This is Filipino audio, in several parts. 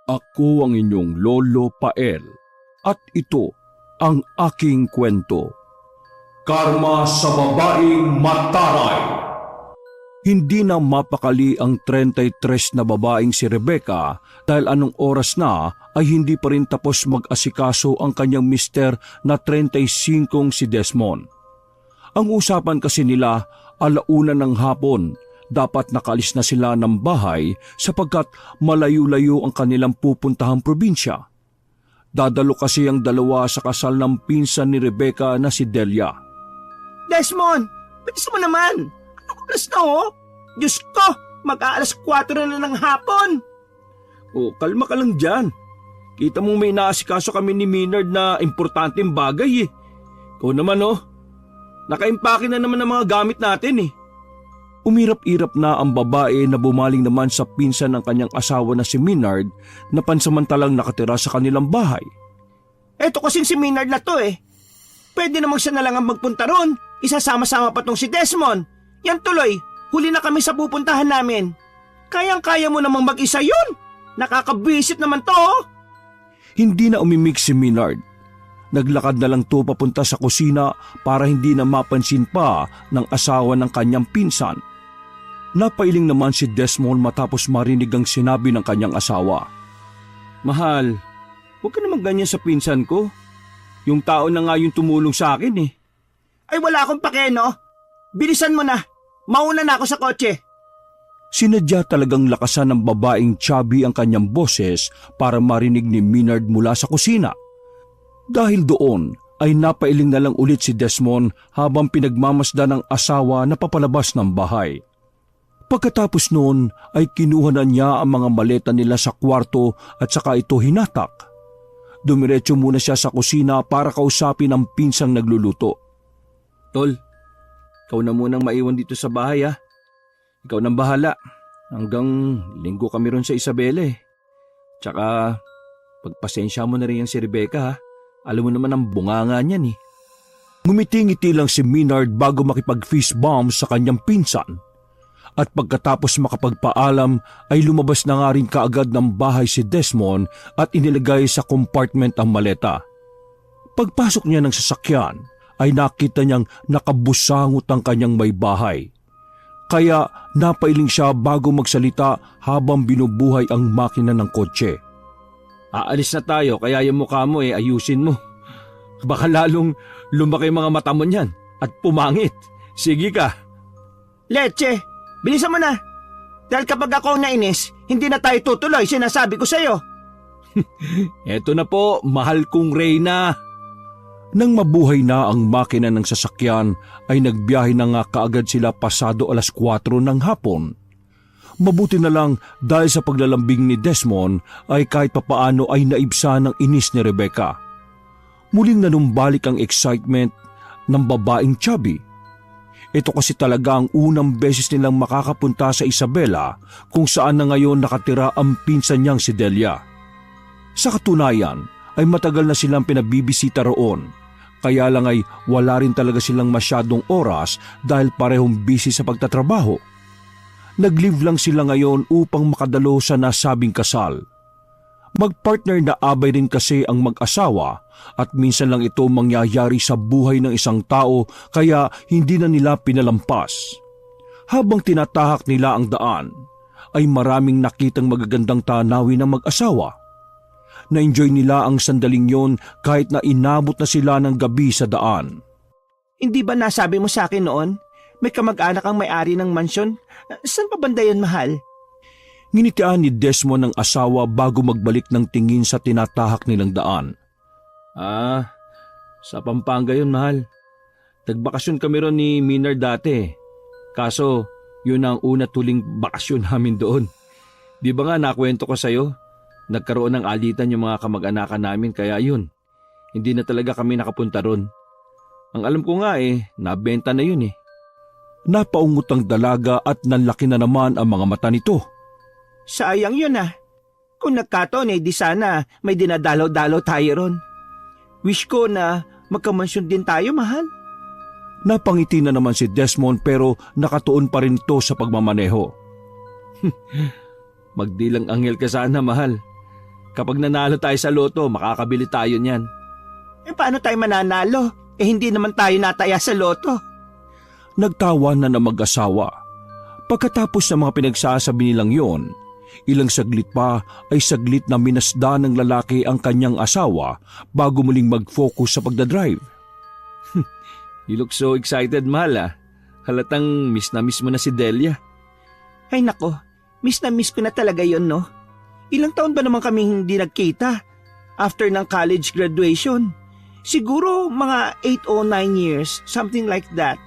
Ako ang inyong Lolo Pael at ito ang aking kwento. Karma sa babaeng mataray. Hindi na mapakali ang 33 na babaeng si Rebecca dahil anong oras na ay hindi pa rin tapos mag-asikaso ang kanyang mister na 35 si Desmond. Ang usapan kasi nila, 1:00 ng hapon, dapat nakalis na sila ng bahay sapagkat malayo-layo ang kanilang pupuntahang probinsya. Dadalo kasi ang dalawa sa kasal ng pinsan ni Rebecca na si Delia. Desmond, bilis mo naman. Anong oras na Diyos ko, mag-aalas 4 na ng hapon. Kalma ka lang dyan. Kita mo may naasikaso kami ni Maynard na importanteng bagay Ikaw naman nakaimpake na naman ng mga gamit natin Umirap-irap na ang babae na bumaling naman sa pinsan ng kanyang asawa na si Maynard na pansamantalang nakatira sa kanilang bahay. Eto kasing si Maynard na to Pwede namang siya na lang ang magpunta ron. Isasama-sama pa tong si Desmond. Yan tuloy, huli na kami sa pupuntahan namin. Kayang-kaya mo namang mag-isa yun. Nakakabwisit naman to Hindi na umimik si Maynard. Naglakad na lang to papunta sa kusina para hindi na mapansin pa ng asawa ng kanyang pinsan. Napailing naman si Desmond matapos marinig ang sinabi ng kanyang asawa. Mahal, huwag ka naman ganyan sa pinsan ko. Yung tao na nga yung tumulong sa akin Ay wala akong pake Bilisan mo na. Mauna na ako sa kotse. Sinadya talagang lakasan ng babaeng chubby ang kanyang boses para marinig ni Maynard mula sa kusina. Dahil doon ay napailing na lang ulit si Desmond habang pinagmamasdan ng asawa na papalabas ng bahay. Pagkatapos noon ay kinuha na niya ang mga maleta nila sa kwarto at saka ito hinatak. Dumiretso muna siya sa kusina para kausapin ang pinsang nagluluto. Tol, ikaw na munang maiwan dito sa bahay Ikaw nang bahala. Hanggang linggo kami ron sa Isabela Tsaka pagpasensya mo na rin yan si Rebecca Alam mo naman ang bunganga niyan Ngumiti-ngiti lang si Maynard bago makipag-fist bump sa kanyang pinsan. At pagkatapos makapagpaalam ay lumabas na nga rin kaagad ng bahay si Desmond at inilagay sa compartment ang maleta. Pagpasok niya ng sasakyan ay nakita niyang nakabusangot ang kanyang may bahay. Kaya napailing siya bago magsalita habang binubuhay ang makina ng kotse. Aalis na tayo kaya yung mukha mo ayusin mo. Baka lalong lumaki mga mata mo niyan at pumangit. Sige ka. Leche, bilisan mo na. Dahil kapag ako nainis, hindi na tayo tutuloy, sinasabi ko sa'yo. Eto na po, mahal kong Reyna. Nang mabuhay na ang makina ng sasakyan, ay nagbiyahe na nga kaagad sila pasado 4:00 ng hapon. Mabuti na lang dahil sa paglalambing ni Desmond ay kahit papaano ay naibsa ng inis ni Rebecca. Muling nanumbalik ang excitement ng babaeng chubby. Ito kasi talaga ang unang beses nilang makakapunta sa Isabela kung saan na ngayon nakatira ang pinsan niyang si Delia. Sa katunayan ay matagal na silang pinabibisita roon, kaya lang ay wala rin talaga silang masyadong oras dahil parehong busy sa pagtatrabaho. Nag-leave lang sila ngayon upang makadalo sa nasabing kasal. Magpartner na abay rin kasi ang mag-asawa at minsan lang ito mangyayari sa buhay ng isang tao kaya hindi na nila pinalampas. Habang tinatahak nila ang daan, ay maraming nakitang magagandang tanawin ng mag-asawa. Na-enjoy nila ang sandaling yon kahit na inabot na sila ng gabi sa daan. Hindi ba nasabi mo sa akin noon? May kamag-anak ang may-ari ng mansyon? Saan pa banda yan, mahal? Nginitian ni Desmond ang asawa bago magbalik ng tingin sa tinatahak nilang daan. Sa Pampanga yun, mahal. Nagbakasyon kami ron ni Maynard dati. Kaso, yun ang una tuling bakasyon namin doon. Di ba nga nakwento ko sa'yo? Nagkaroon ng alitan yung mga kamag-anakan namin kaya yun. Hindi na talaga kami nakapunta ron. Ang alam ko nga nabenta na yun Napaungot ang dalaga at nanlaki na naman ang mga mata nito. Sayang yun Kung nagkataon di sana may dinadalaw-dalaw tayo ron. Wish ko na magkamansyon din tayo, mahal. Napangiti na naman si Desmond pero nakatuon pa rin to sa pagmamaneho. Magdilang anghel ka sana, mahal. Kapag nanalo tayo sa loto, makakabili tayo niyan. Paano tayo mananalo? Hindi naman tayo nataya sa loto. Nagtawa na mag-asawa. Pagkatapos ng mga pinagsasabi nilang yon, ilang saglit pa ay saglit na minasda ng lalaki ang kanyang asawa bago muling mag-focus sa pagdadrive. You look so excited, mahal. Halatang miss na miss mo na si Delia. Ay nako, miss na miss ko na talaga yon, no? Ilang taon ba naman kami hindi nagkita? After ng college graduation. Siguro mga 8 o 9 years, something like that.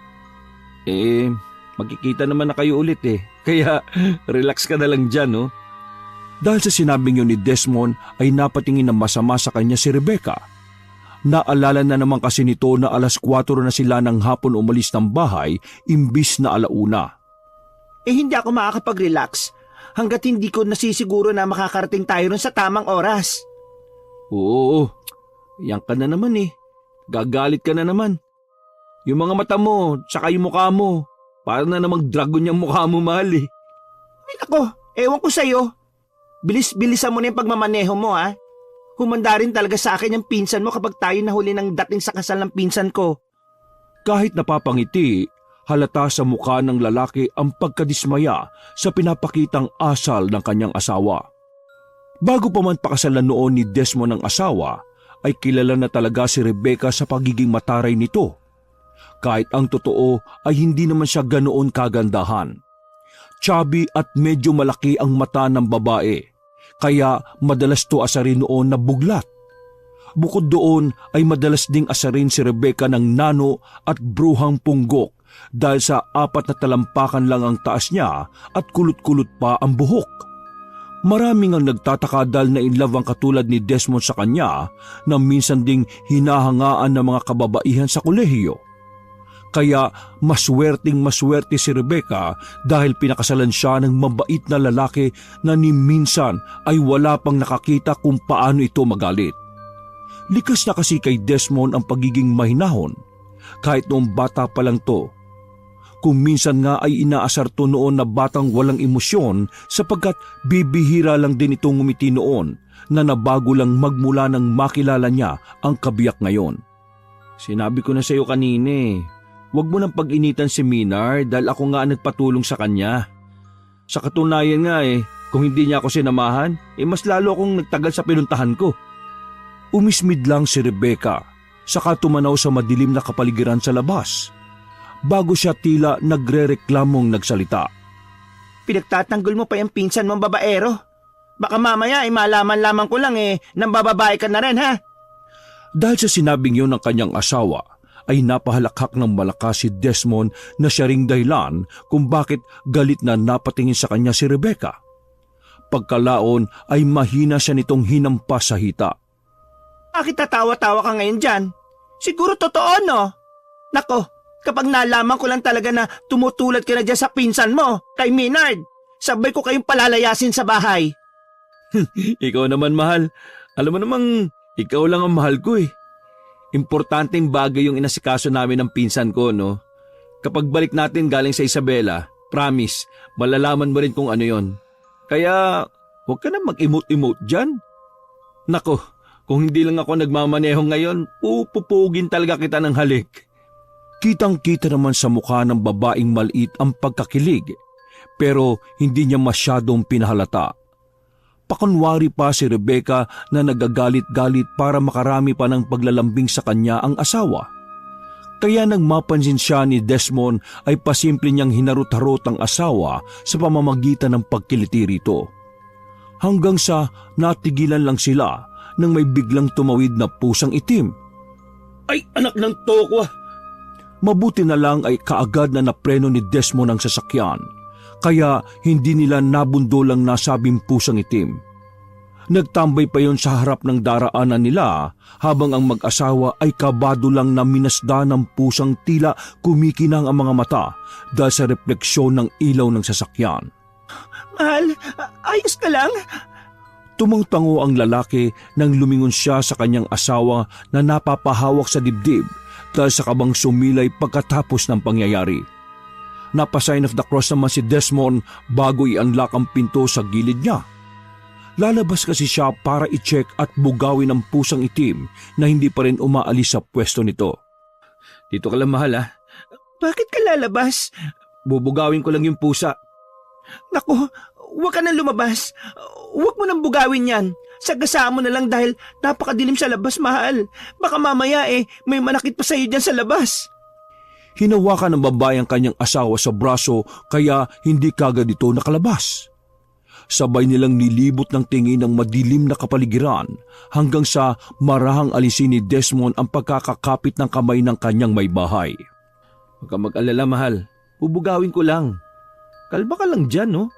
Magkikita naman na kayo ulit Kaya relax ka na lang dyan, no? Dahil sa sinabing yun ni Desmond ay napatingin na masama sa kanya si Rebecca. Naalala na naman kasi nito na 4:00 na sila ng hapon umalis ng bahay imbis na 1:00. Hindi ako makakapag-relax hanggat hindi ko nasisiguro na makakarating tayo ron sa tamang oras. Oo, yan ka na naman Gagalit ka na naman. Yung mga mata mo, tsaka yung mukha mo, para na namang dragon yung mukha mo, mahal Ay nako, ewan ko sa'yo. Bilis-bilisan mo na yung pagmamaneho mo, ha? Humanda rin talaga sa akin yung pinsan mo kapag tayo nahuli ng dating sa kasal ng pinsan ko. Kahit napapangiti, halata sa mukha ng lalaki ang pagkadismaya sa pinapakitang asal ng kanyang asawa. Bago pa man pakasalan noon ni Desmond ng asawa, ay kilala na talaga si Rebecca sa pagiging mataray nito. Kahit ang totoo ay hindi naman siya ganoon kagandahan. Chubby at medyo malaki ang mata ng babae, kaya madalas to asarin noon na buglat. Bukod doon ay madalas ding asarin si Rebecca ng nano at bruhang punggok dahil sa 4 na talampakan lang ang taas niya at kulot-kulot pa ang buhok. Maraming ang nagtataka dahil na in love ang katulad ni Desmond sa kanya na minsan ding hinahangaan ng mga kababaihan sa kolehiyo. Kaya maswerte si Rebecca dahil pinakasalan siya ng mabait na lalaki na ni minsan ay wala pang nakakita kung paano ito magalit. Likas na kasi kay Desmond ang pagiging mahinahon kahit noong bata pa lang to. Kung minsan nga ay inaasar to noon na batang walang emosyon sapagkat bibihira lang din itong ngumiti noon na nabago lang magmula nang makilala niya ang kabiyak ngayon. Sinabi ko na sa iyo kanina huwag mo nang pag-initan si Minar dahil ako nga nagpatulong sa kanya. Sa katunayan nga kung hindi niya ako sinamahan, mas lalo akong nagtagal sa pinuntahan ko. Umismid lang si Rebecca, saka tumanaw sa madilim na kapaligiran sa labas. Bago siya tila nagre-reklamong nagsalita. Pinagtatanggol mo pa yung pinsan mong babaero. Baka mamaya malaman lamang ko lang nang bababae ka na rin, ha? Dahil sa sinabing yun ng kanyang asawa, ay napahalakhak ng malakas si Desmond na siya ring dahilan kung bakit galit na napatingin sa kanya si Rebecca. Pagkalaon ay mahina siya nitong hinampas sa hita. Bakit tatawa-tawa ka ngayon dyan? Siguro totoo, no? Nako, kapag nalaman ko lang talaga na tumutulad ka na dyan sa pinsan mo, kay Minard, sabay ko kayong palalayasin sa bahay. Ikaw naman, mahal. Alam mo namang ikaw lang ang mahal ko Importanteng bagay yung inasikaso namin ng pinsan ko, no? Kapag balik natin galing sa Isabela, promise, malalaman mo rin kung ano yon. Kaya, huwag ka na mag-emote-emote dyan. Nako, kung hindi lang ako nagmamaneho ngayon, pupupugin talaga kita ng halik. Kitang-kita naman sa mukha ng babaeng maliit ang pagkakilig, pero hindi niya masyadong pinahalata. Pakunwari pa si Rebecca na nagagalit-galit para makarami pa ng paglalambing sa kanya ang asawa. Kaya nang mapansin siya ni Desmond ay pasimple niyang hinarot-harot ang asawa sa pamamagitan ng pagkiliti rito. Hanggang sa natigilan lang sila nang may biglang tumawid na pusang itim. Ay, anak ng tokwa! Mabuti na lang ay kaagad na napreno ni Desmond ang sasakyan, kaya hindi nila nabundo lang nasabing pusang itim. Nagtambay pa yon sa harap ng daraanan nila habang ang mag-asawa ay kabado lang na minasda ng pusang tila kumikinang ang mga mata dahil sa refleksyon ng ilaw ng sasakyan. Mahal, ayos ka lang? Tumangtango ang lalaki nang lumingon siya sa kanyang asawa na napapahawak sa dibdib dahil sa kabang sumilay pagkatapos ng pangyayari. Napa-sign of the cross naman si Desmond bago i-unlock ang pinto sa gilid niya. Lalabas kasi siya para i-check at bugawin ang pusang itim na hindi pa rin umaalis sa pwesto nito. Dito ka lang, mahal, ha? Bakit ka lalabas? Bubugawin ko lang yung pusa. Naku, huwag ka nang lumabas. Huwag mo nang bugawin yan. Sagasaan mo na lang dahil napakadilim sa labas, mahal. Baka mamaya may manakit pa sa'yo dyan sa labas. Hinawakan ng babae ang kanyang asawa sa braso kaya hindi kagad ito nakalabas. Sabay nilang nilibot ng tingin ng madilim na kapaligiran hanggang sa marahang alisin ni Desmond ang pagkakakapit ng kamay ng kanyang may bahay. Huwag kang mag-alala, mahal. Bubugawin ko lang. Kalma ka lang dyan, no?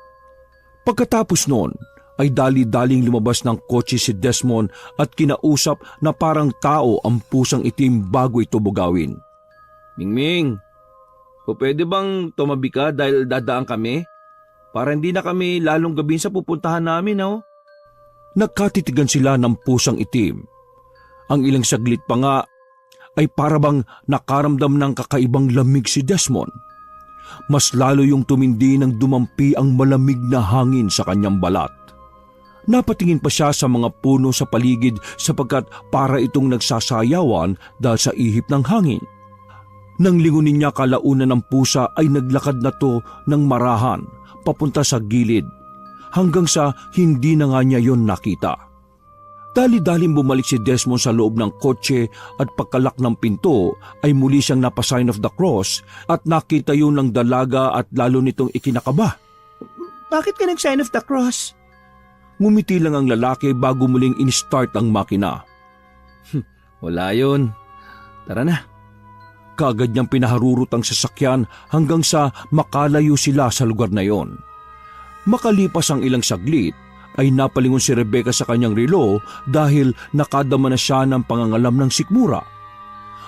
Pagkatapos noon, ay dali-daling lumabas ng kotse si Desmond at kinausap na parang tao ang pusang itim bago ito bugawin. Mingming, pwede bang tumabi ka dahil dadaan kami? Para hindi na kami lalong gabihin sa pupuntahan namin, no? Nagkatitigan sila ng pusang itim. Ang ilang saglit pa nga ay parabang nakaramdam ng kakaibang lamig si Desmond. Mas lalo yung tumindi ng dumampi ang malamig na hangin sa kanyang balat. Napatingin pa siya sa mga puno sa paligid sapagkat para itong nagsasayawan dahil sa ihip ng hangin. Nang lingunin niya kalaunan ng pusa ay naglakad na to ng marahan papunta sa gilid hanggang sa hindi na nga niya yon nakita. Dali-daling bumalik si Desmond sa loob ng kotse at pagkalak ng pinto ay muli siyang napasign of the cross at nakita yun ng dalaga at lalo nitong ikinakaba. Bakit ka nag-sign of the cross? Ngumiti lang ang lalaki bago muling in-start ang makina. Wala yun. Tara na. Kaagad niyang pinaharurot ang sasakyan hanggang sa makalayo sila sa lugar na yon. Makalipas ang ilang saglit, ay napalingon si Rebecca sa kanyang relo dahil nakadama na siya ng pangangalam ng sikmura.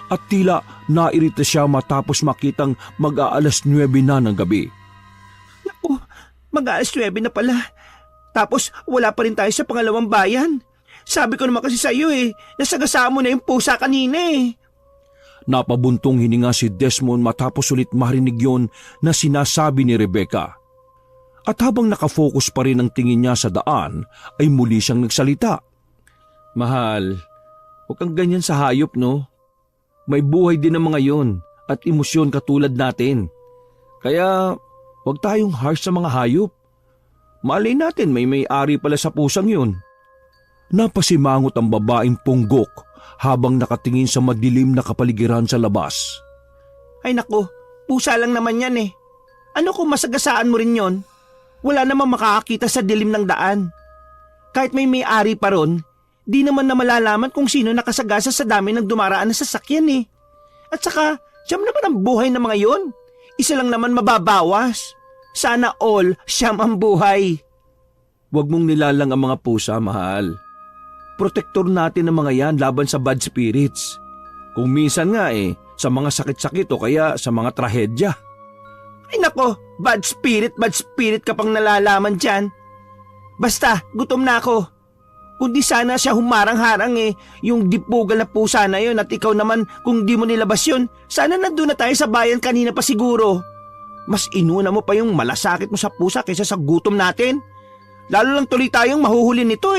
At tila nairita siya matapos makitang mag-aalas 9 na ng gabi. Naku, mag-aalas 9 na pala. Tapos wala pa rin tayo sa pangalawang bayan. Sabi ko naman kasi sa iyo nasagasaan mo na yung pusa kanina . Napabuntong hininga si Desmond matapos ulit marinig yon na sinasabi ni Rebecca. At habang nakafocus pa rin ang tingin niya sa daan, ay muli siyang nagsalita. Mahal, huwag kang ganyan sa hayop, no? May buhay din ang mga yon at emosyon katulad natin. Kaya huwag tayong harsh sa mga hayop. Malay natin may-ari pala sa pusang yun. Napasimangot ang babaeng punggok habang nakatingin sa madilim na kapaligiran sa labas. Ay naku, pusa lang naman yan . Ano kung masagasaan mo rin yon? Wala namang makakakita sa dilim ng daan. Kahit may-ari pa ron, di naman na malalaman kung sino nakasagasa sa dami ng dumaraan na sasakyan . At saka, siyam naman ang buhay ng mga yon. Isa lang naman mababawas. Sana all siyam ang buhay. Huwag mong nilalang ang mga pusa, mahal. Protektor natin ang mga yan laban sa bad spirits. Kung minsan nga sa mga sakit-sakit o kaya sa mga trahedya. Ay nako, bad spirit ka pang nalalaman dyan. Basta, gutom na ako. Kundi sana siya humarang-harang yung dipugal na pusa na yon at ikaw naman kung di mo nilabas yun, sana nandun na tayo sa bayan kanina pa siguro. Mas inuna mo pa yung malasakit mo sa pusa kaysa sa gutom natin. Lalo lang tuloy tayong mahuhuli nito .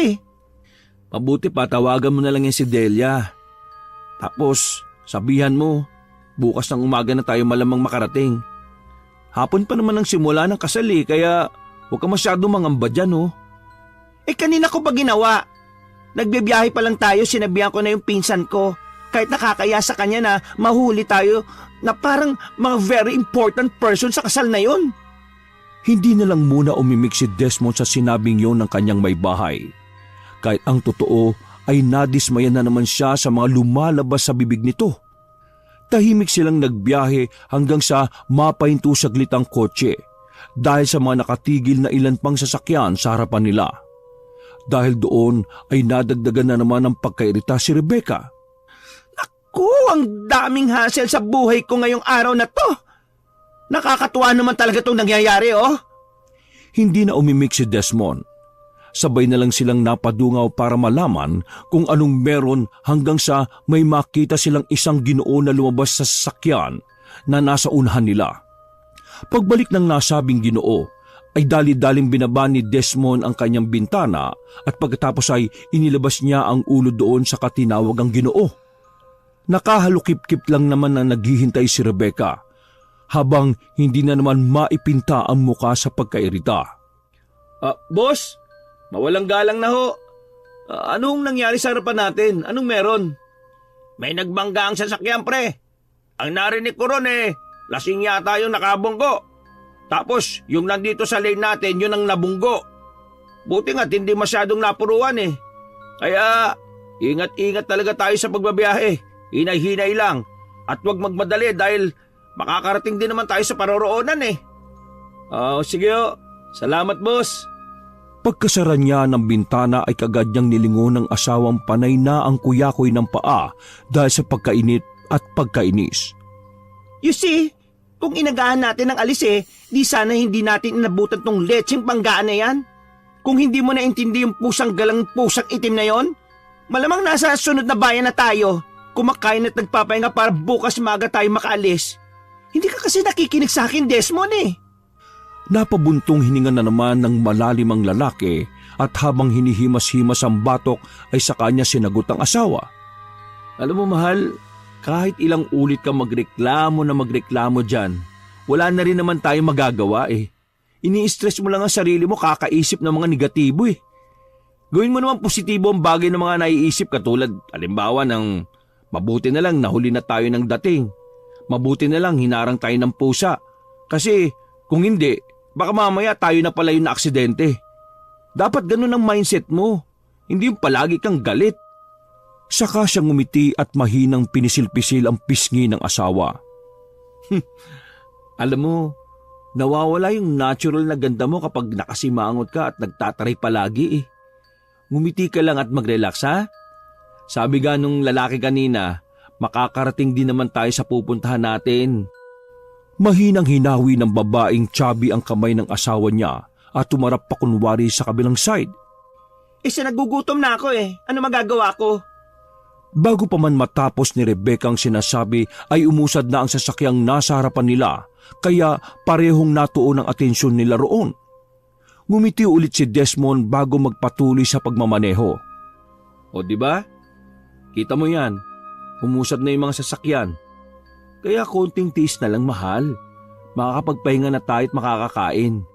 Mabuti pa tawagan mo na lang yan si Delia. Tapos sabihan mo, bukas ng umaga na tayo malamang makarating. Hapon pa naman ang simula ng kasal kaya huwag ka masyadong mangamba dyan . Kanina ko ba ginawa? Nagbibiyahe pa lang tayo, sinabihan ko na yung pinsan ko. Kahit nakakaya sa kanya na mahuli tayo na parang mga very important person sa kasal na yon. Hindi na lang muna umimik si Desmond sa sinabing yon ng kanyang may bahay. Kahit ang totoo ay nadismaya na naman siya sa mga lumalabas sa bibig nito. Tahimik silang nagbiyahe hanggang sa mapahinto saglit ang kotse dahil sa mga nakatigil na ilan pang sasakyan sa harapan nila. Dahil doon ay nadagdagan na naman ng pagkairita si Rebecca. Naku, ang daming hassle sa buhay ko ngayong araw na to. Nakakatuwa naman talaga itong nangyayari Hindi na umimik si Desmond. Sabay na lang silang napadungaw para malaman kung anong meron hanggang sa may makita silang isang Ginoo na lumabas sa sasakyan na nasa unahan nila. Pagbalik ng nasabing Ginoo ay dali-daling binaba ni Desmond ang kanyang bintana at pagkatapos ay inilabas niya ang ulo doon sa katinawagang Ginoo. Nakahalukip-kip lang naman na naghihintay si Rebecca habang hindi na naman maipinta ang muka sa pagkairita. Boss, mawalang galang na ho. Anong nangyari sa harapan natin? Anong meron? May nagbangga ang sasakyan, pre. Ang narinig ko ron lasing yata yung nakabunggo. Tapos, yung nandito sa lane natin, yun ang nabunggo. Buti nga't hindi masyadong napuruan Kaya, ingat-ingat talaga tayo sa pagbabiyahe. Hinay-hinay lang. At huwag magmadali dahil makakarating din naman tayo sa paroroonan sige ho. Salamat, boss. Pagkasara niya ng bintana ay kagad niyang nilingon ng asawang panay na ang kuyakoy ng paa dahil sa pagkainit at pagkainis. You see, kung inagaan natin ang alis di sana hindi natin inabutan tong letseng panggaan na yan. Kung hindi mo naintindi yung pusang galang pusang itim na yon, malamang nasa sunod na bayan na tayo, kumakain at nagpapahinga para bukas maga tayo makaalis. Hindi ka kasi nakikinig sa akin, Desmond Napabuntong hininga na naman ng malalim ang lalaki at habang hinihimas-himas ang batok ay sa kanya sinagot ang asawa. Alam mo, mahal, kahit ilang ulit ka magreklamo dyan, wala na rin naman tayo magagawa Ini-stress mo lang ang sarili mo kakaisip ng mga negatibo Gawin mo naman positibo ang bagay ng mga naiisip katulad, halimbawa ng mabuti na lang nahuli na tayo ng dating. Mabuti na lang hinarang tayo ng pusa. Kasi kung hindi, baka mamaya tayo na pala yung na-aksidente. Dapat ganun ang mindset mo, hindi yung palagi kang galit. Saka siyang ngumiti at mahinang pinisil-pisil ang pisngi ng asawa. Alam mo, nawawala yung natural na ganda mo kapag nakasimangot ka at nagtataray palagi Ngumiti ka lang at mag-relax ha? Sabi nga nung lalaki kanina, makakarating din naman tayo sa pupuntahan natin. Mahinang hinawi ng babaeng chubby ang kamay ng asawa niya at tumarap pa kunwari sa kabilang side. Nagugutom na ako Ano magagawa ko? Bago pa man matapos ni Rebecca ang sinasabi ay umusad na ang sasakyang nasa harapan nila kaya parehong natuon ang atensyon nila roon. Ngumiti ulit si Desmond bago magpatuloy sa pagmamaneho. O diba? Kita mo yan, umusad na yung mga sasakyan. Kaya konting tiis na lang, mahal. Makakapagpahinga na tayo at makakakain.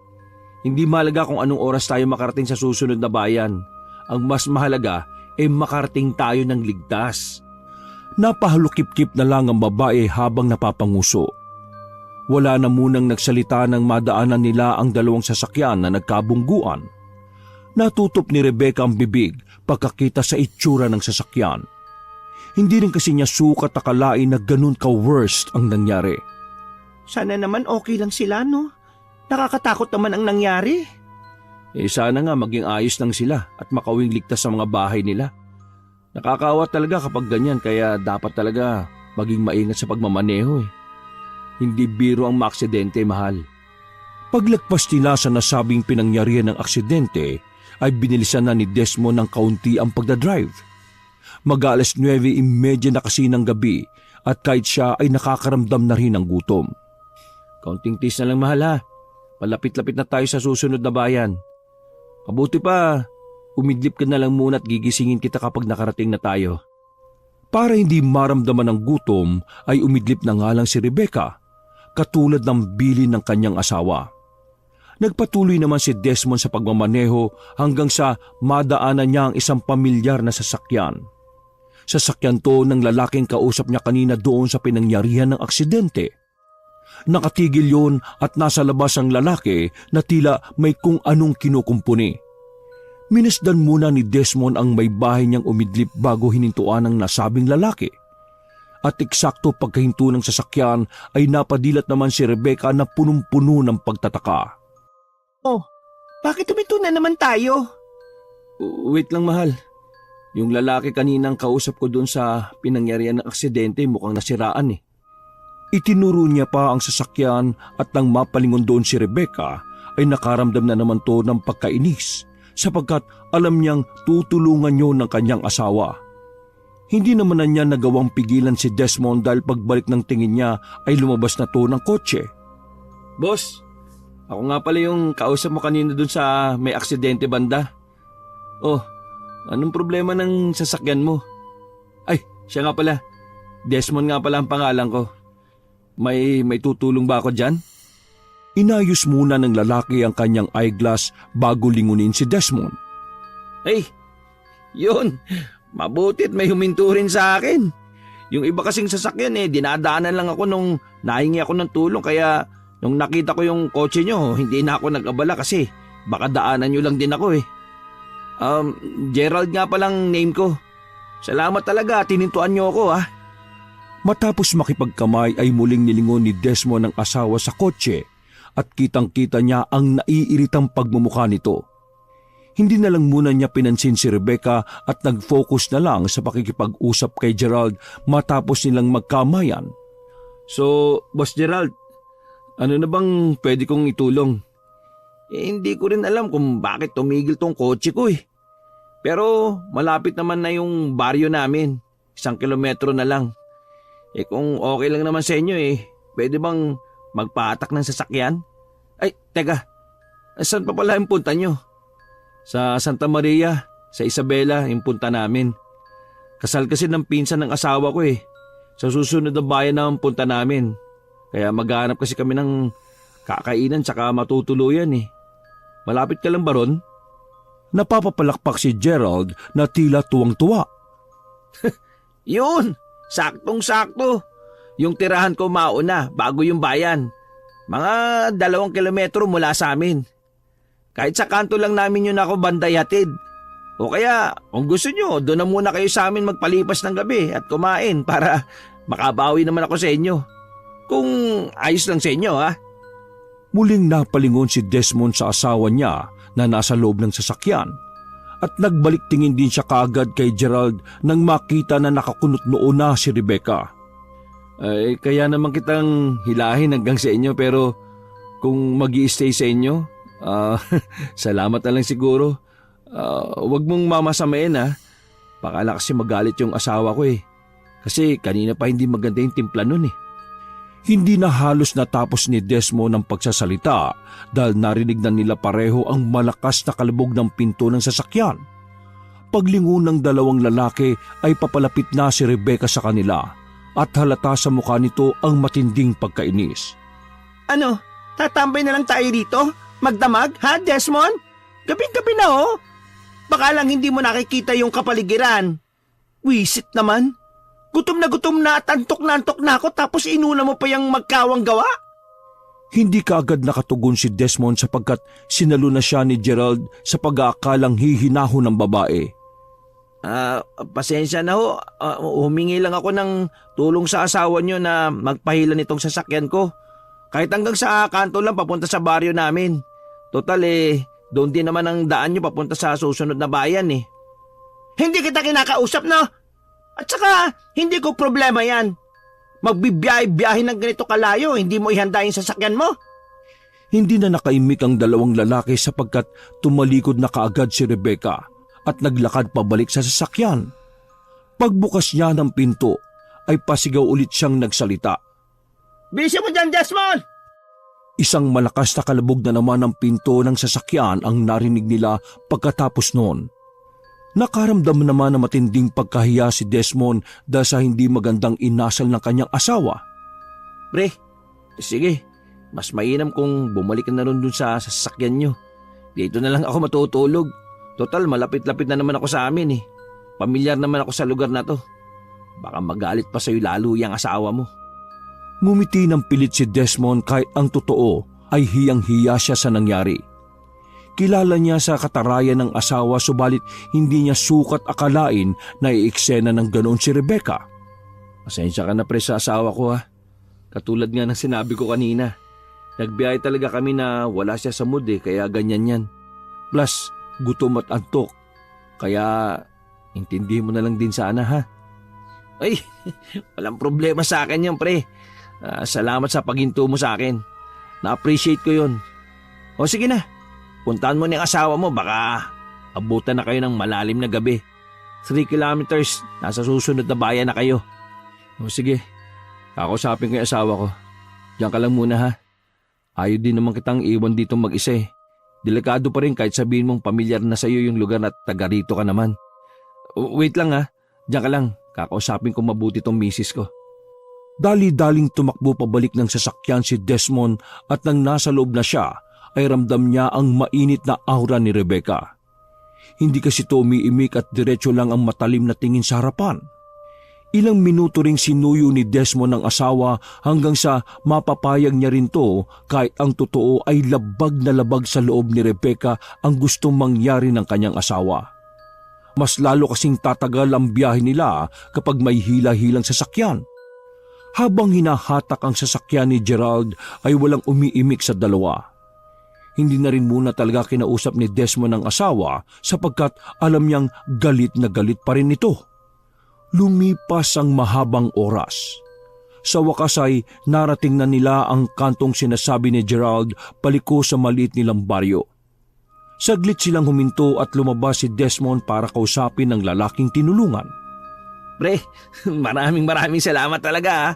Hindi mahalaga kung anong oras tayo makarating sa susunod na bayan. Ang mas mahalaga makarating tayo ng ligtas. Napahalukip-kip na lang ang babae habang napapanguso. Wala na munang nagsalita nang madaanan nila ang dalawang sasakyan na nagkabungguan. Natutop ni Rebecca ang bibig pagkakita sa itsura ng sasakyan. Hindi rin kasi niya sukat akalain na ganun ka-worst ang nangyari. Sana naman okay lang sila, no? Nakakatakot naman ang nangyari. Sana nga maging ayos lang sila at makawing ligtas sa mga bahay nila. Nakakaawa talaga kapag ganyan kaya dapat talaga maging maingat sa pagmamaneho Hindi biro ang maaksidente, mahal. Paglagpas nila sa nasabing pinangyarihan ng aksidente ay binilisan na ni Desmond ng kaunti ang pagdadrive. Mag-alas 9:30 na kasi ng gabi at kahit siya ay nakakaramdam na rin ng gutom. Kaunting tiis na lang, mahal ha. Malapit-lapit na tayo sa susunod na bayan. Mabuti pa, umidlip ka na lang muna at gigisingin kita kapag nakarating na tayo. Para hindi maramdaman ng gutom ay umidlip na nga lang si Rebecca, katulad ng bilin ng kanyang asawa. Nagpatuloy naman si Desmond sa pagmamaneho hanggang sa madaanan niya ang isang pamilyar na sasakyan. Sasakyan to ng lalaking kausap niya kanina doon sa pinangyarihan ng aksidente. Nakatigil yon at nasa labas ang lalaki na tila may kung anong kinukumpuni. Minasdan muna ni Desmond ang may bahay niyang umidlip bago hinintuan ng nasabing lalaki. At eksakto pagkahinto ng sasakyan ay napadilat naman si Rebecca na punong-puno ng pagtataka. Oh, bakit tuminto na naman tayo? Wait lang, mahal. Yung lalaki kaninang kausap ko doon sa pinangyarihan ng aksidente mukhang nasiraan Itinuro niya pa ang sasakyan at nang mapalingon doon si Rebecca ay nakaramdam na naman to ng pagkainis sapagkat alam niyang tutulungan niyo ng kanyang asawa. Hindi naman na niya nagawang pigilan si Desmond dahil pagbalik ng tingin niya ay lumabas na to ng kotse. Boss, Ako nga pala yung kausap mo kanina dun sa may aksidente banda. Oh, anong problema ng sasakyan mo? Ay, siya nga pala. Desmond nga pala ang pangalan ko. May tutulong ba ako dyan? Inayos muna ng lalaki ang kanyang eyeglass bago lingunin si Desmond. Ay, yun. Mabutit may huminto rin sa akin. Yung iba kasing sasakyan dinadaanan lang ako nung nahingi ako ng tulong kaya nung nakita ko yung kotse nyo, hindi na ako nag-abala kasi baka daanan nyo lang din ako. Gerald nga palang name ko. Salamat talaga, tinintuan nyo ako Matapos makipagkamay ay muling nilingon ni Desmond ang asawa sa kotse at kitang-kita niya ang naiiritang pagmumukha nito. Hindi na lang muna niya pinansin si Rebecca at nag-focus na lang sa pakikipag-usap kay Gerald matapos nilang magkamayan. So, Boss Gerald, ano na bang pwede kong itulong? Hindi ko rin alam kung bakit tumigil tong kotse ko Pero malapit naman na yung baryo namin. 1 kilometro na lang. Kung okay lang naman sa inyo pwede bang magpatak ng sasakyan? Ay, teka. Saan pa pala yung punta nyo? Sa Santa Maria, sa Isabela, yung punta namin. Kasal kasi ng pinsan ng asawa ko Sa susunod na bayan na ang punta namin. Kaya maghanap kasi kami ng kakainan tsaka matutuluyan Malapit ka lang ba ron? Napapapalakpak si Gerald na tila tuwang-tuwa. Yun! Saktong-sakto. Yung tirahan ko mauna bago yung bayan. Mga 2 kilometro mula sa amin. Kahit sa kanto lang namin yun ako banday hatid. O kaya kung gusto nyo, doon na muna kayo sa amin magpalipas ng gabi at kumain para makabawi naman ako sa inyo. Kung ayos lang sa inyo Muling napalingon si Desmond sa asawa niya na nasa loob ng sasakyan at nagbalik tingin din siya kaagad kay Gerald nang makita na nakakunot noon na si Rebecca. Ay, kaya naman kitang hilahin hanggang sa inyo pero kung mag-i-stay sa inyo, salamat na lang siguro. Wag mong mamasamain Baka kasi magalit yung asawa ko Kasi kanina pa hindi maganda yung timpla nun Hindi na halos natapos ni Desmond ang pagsasalita dahil narinig na nila pareho ang malakas na kalabog ng pinto ng sasakyan. Paglingon ng 2 lalaki ay papalapit na si Rebecca sa kanila at halata sa mukha nito ang matinding pagkainis. Ano? Tatambay na lang tayo rito? Magdamag, Desmond? Gabi-gabi na Baka lang hindi mo nakikita yung kapaligiran. Wisit naman. Gutom na at antok na ako tapos inuna mo pa yung magkawang gawa? Hindi kaagad nakatugon si Desmond sapagkat sinalo na siya ni Gerald sa pag-aakalang hihinahon ng babae. Pasensya na humingi lang ako ng tulong sa asawa nyo na magpahila nitong sasakyan ko. Kahit hanggang sa kanto lang papunta sa baryo namin. Total doon din naman ang daan nyo papunta sa susunod na bayan Hindi kita kinakausap At saka, hindi ko problema yan. Magbibiyahe-biyahe ng ganito kalayo, hindi mo ihanda yung sasakyan mo? Hindi na nakaimik ang 2 lalaki sapagkat tumalikod na kaagad si Rebecca at naglakad pabalik sa sasakyan. Pagbukas niya ng pinto, ay pasigaw ulit siyang nagsalita. Bilisan mo dyan, Desmond! Isang malakas na kalabog na naman ang pinto ng sasakyan ang narinig nila pagkatapos noon. Nakaramdam naman ng matinding pagkahiya si Desmond dahil sa hindi magandang inasal ng kanyang asawa. Pre, sige, mas mainam kung bumalik na rin dun sa sasakyan nyo. Dito na lang ako matutulog. Total, malapit-lapit na naman ako sa amin Pamilyar naman ako sa lugar na to. Baka magalit pa sa'yo lalo yung asawa mo. Ngumiti ng pilit si Desmond kahit ang totoo ay hiyang-hiya siya sa nangyari. Kilala niya sa katarayan ng asawa subalit hindi niya sukat akalain na iiksena ng ganoon si Rebecca. Pasensya ka na pre sa asawa ko Katulad nga ng sinabi ko kanina. Nagbiyahe talaga kami na wala siya sa mood kaya ganyan yan. Plus, gutom at antok. Kaya, intindi mo na lang din sana Ay, walang problema sa akin yan pre. Salamat sa paghinto mo sa akin. Na-appreciate ko yun. O sige na. Puntahan mo ng asawa mo, baka abutan na kayo ng malalim na gabi. 3 kilometers, nasa susunod na bayan na kayo. O sige, kakausapin ko yung asawa ko. Diyan ka lang muna Ayaw din naman kitang iwan dito mag-isa eh. Delikado pa rin kahit sabihin mong pamilyar na sa'yo yung lugar at taga rito ka naman. Wait lang ha, diyan ka lang. Kakausapin ko mabuti tong misis ko. Dali-daling tumakbo pabalik ng sasakyan si Desmond at nang nasa loob na siya ay ramdam niya ang mainit na aura ni Rebecca. Hindi kasi ito umiimik at diretso lang ang matalim na tingin sa harapan. Ilang minuto ring sinuyo ni Desmond ang asawa hanggang sa mapapayag niya rin to kahit ang totoo ay labag na labag sa loob ni Rebecca ang gustong mangyari ng kanyang asawa. Mas lalo kasing tatagal ang biyahe nila kapag may hila-hilang sasakyan. Habang hinahatak ang sasakyan ni Gerald ay walang umiimik sa dalawa. Hindi na rin muna talaga kinausap ni Desmond ang asawa sapagkat alam niyang galit na galit pa rin ito. Lumipas ang mahabang oras. Sa wakas ay narating na nila ang kantong sinasabi ni Gerald paliko sa maliit nilang baryo. Saglit silang huminto at lumabas si Desmond para kausapin ang lalaking tinulungan. Pre, maraming salamat talaga ha.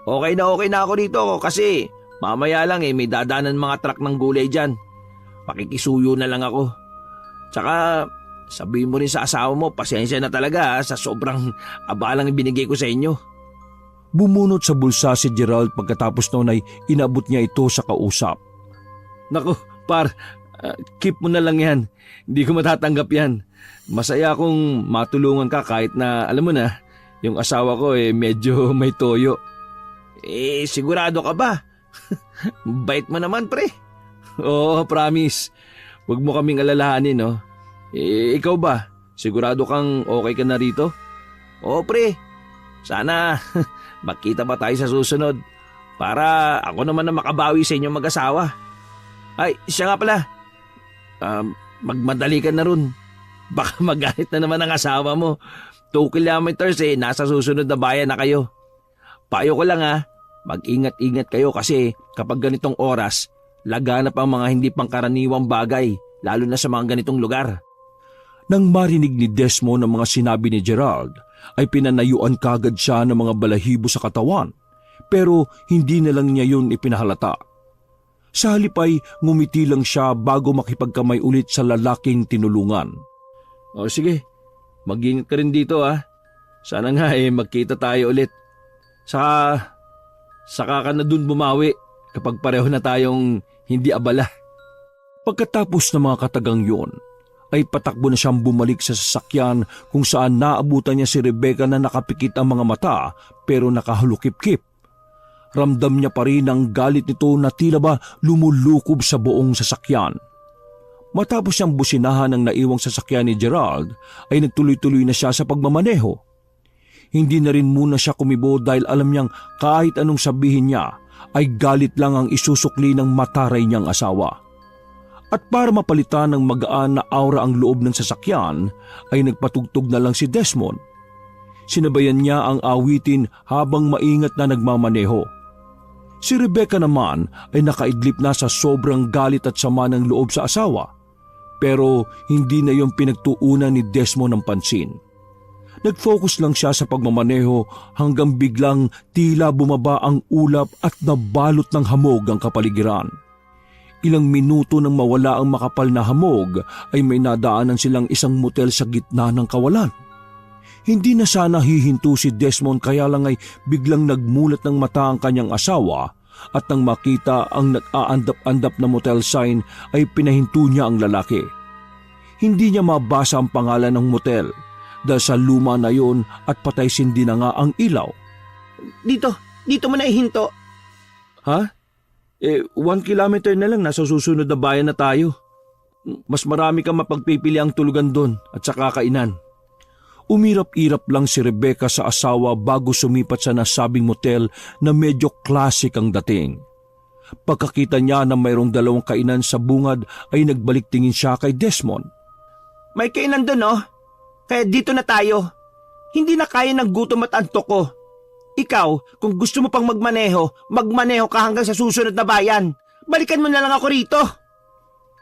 Okay na ako dito kasi mamaya lang may dadanan mga truck ng gulay dyan. Pakikisuyo na lang ako. Tsaka sabihin mo rin sa asawa mo, pasensya na talaga sa sobrang abalang ibinigay ko sa inyo. Bumunot sa bulsa si Gerald pagkatapos noon ay inabot niya ito sa kausap. Naku, keep mo na lang yan. Hindi ko matatanggap yan. Masaya akong matulungan ka kahit na, alam mo na, yung asawa ko medyo may toyo. Sigurado ka ba? Bait mo naman, pre. Oo, promise. Huwag mo kaming alalahanin, no? Ikaw ba? Sigurado kang okay ka na rito? Oo, pre. Sana magkita pa tayo sa susunod para ako naman na makabawi sa inyong mag-asawa. Ay, siya nga pala. Magmadali ka na ron. Baka magalit na naman ang asawa mo. 2 kilometers nasa susunod na bayan na kayo. Payo ko lang mag-ingat-ingat kayo kasi kapag ganitong oras, laganap ang mga hindi pangkaraniwang bagay, lalo na sa mga ganitong lugar. Nang marinig ni Desmond ang mga sinabi ni Gerald, ay pinanayuan kagad siya ng mga balahibo sa katawan, pero hindi na lang niya yun ipinahalata. Sa halip ay ngumiti lang siya bago makipagkamay ulit sa lalaking tinulungan. O sige, mag-ingat ka rin dito ha. Sana nga magkita tayo ulit. Saka ka na dun bumawi kapag pareho na tayong hindi abala. Pagkatapos ng mga katagang yun, ay patakbo na siyang bumalik sa sasakyan kung saan naabutan niya si Rebecca na nakapikit ang mga mata pero nakahalukip-kip. Ramdam niya pa rin ang galit nito na tila ba lumulukob sa buong sasakyan. Matapos siyang businahan ng naiwang sasakyan ni Gerald, ay nagtuloy-tuloy na siya sa pagmamaneho. Hindi na rin muna siya kumibo dahil alam niyang kahit anong sabihin niya, ay galit lang ang isusukli ng mataray niyang asawa. At para mapalitan ng magaan na aura ang loob ng sasakyan, ay nagpatugtog na lang si Desmond. Sinabayan niya ang awitin habang maingat na nagmamaneho. Si Rebecca naman ay nakaidlip na sa sobrang galit at sama ng loob sa asawa. Pero hindi na yung pinagtuunan ni Desmond ng pansin. Nag-focus lang siya sa pagmamaneho hanggang biglang tila bumaba ang ulap at nabalot ng hamog ang kapaligiran. Ilang minuto nang mawala ang makapal na hamog ay may nadaanan silang isang motel sa gitna ng kawalan. Hindi na sana hihinto si Desmond kaya lang ay biglang nagmulat ng mata ang kanyang asawa at nang makita ang nag-aandap-andap na motel sign ay pinahinto niya ang lalaki. Hindi niya mabasa ang pangalan ng motel dahil sa luma na yon at patay sindi na nga ang ilaw. Dito mo na ihinto. Ha? 1 kilometer na lang nasa susunod na bayan na tayo. Mas marami kang mapagpipili ang tulugan doon at sa kakainan. Umirap-irap lang si Rebecca sa asawa bago sumipat sa nasabing motel na medyo classic ang dating. Pagkakita niya na mayroong 2 kainan sa bungad ay nagbalik tingin siya kay Desmond. May kainan doon Kaya dito na tayo. Hindi na kaya ng gutom at antok ko. Ikaw, kung gusto mo pang magmaneho ka hanggang sa susunod na bayan. Balikan mo na lang ako rito.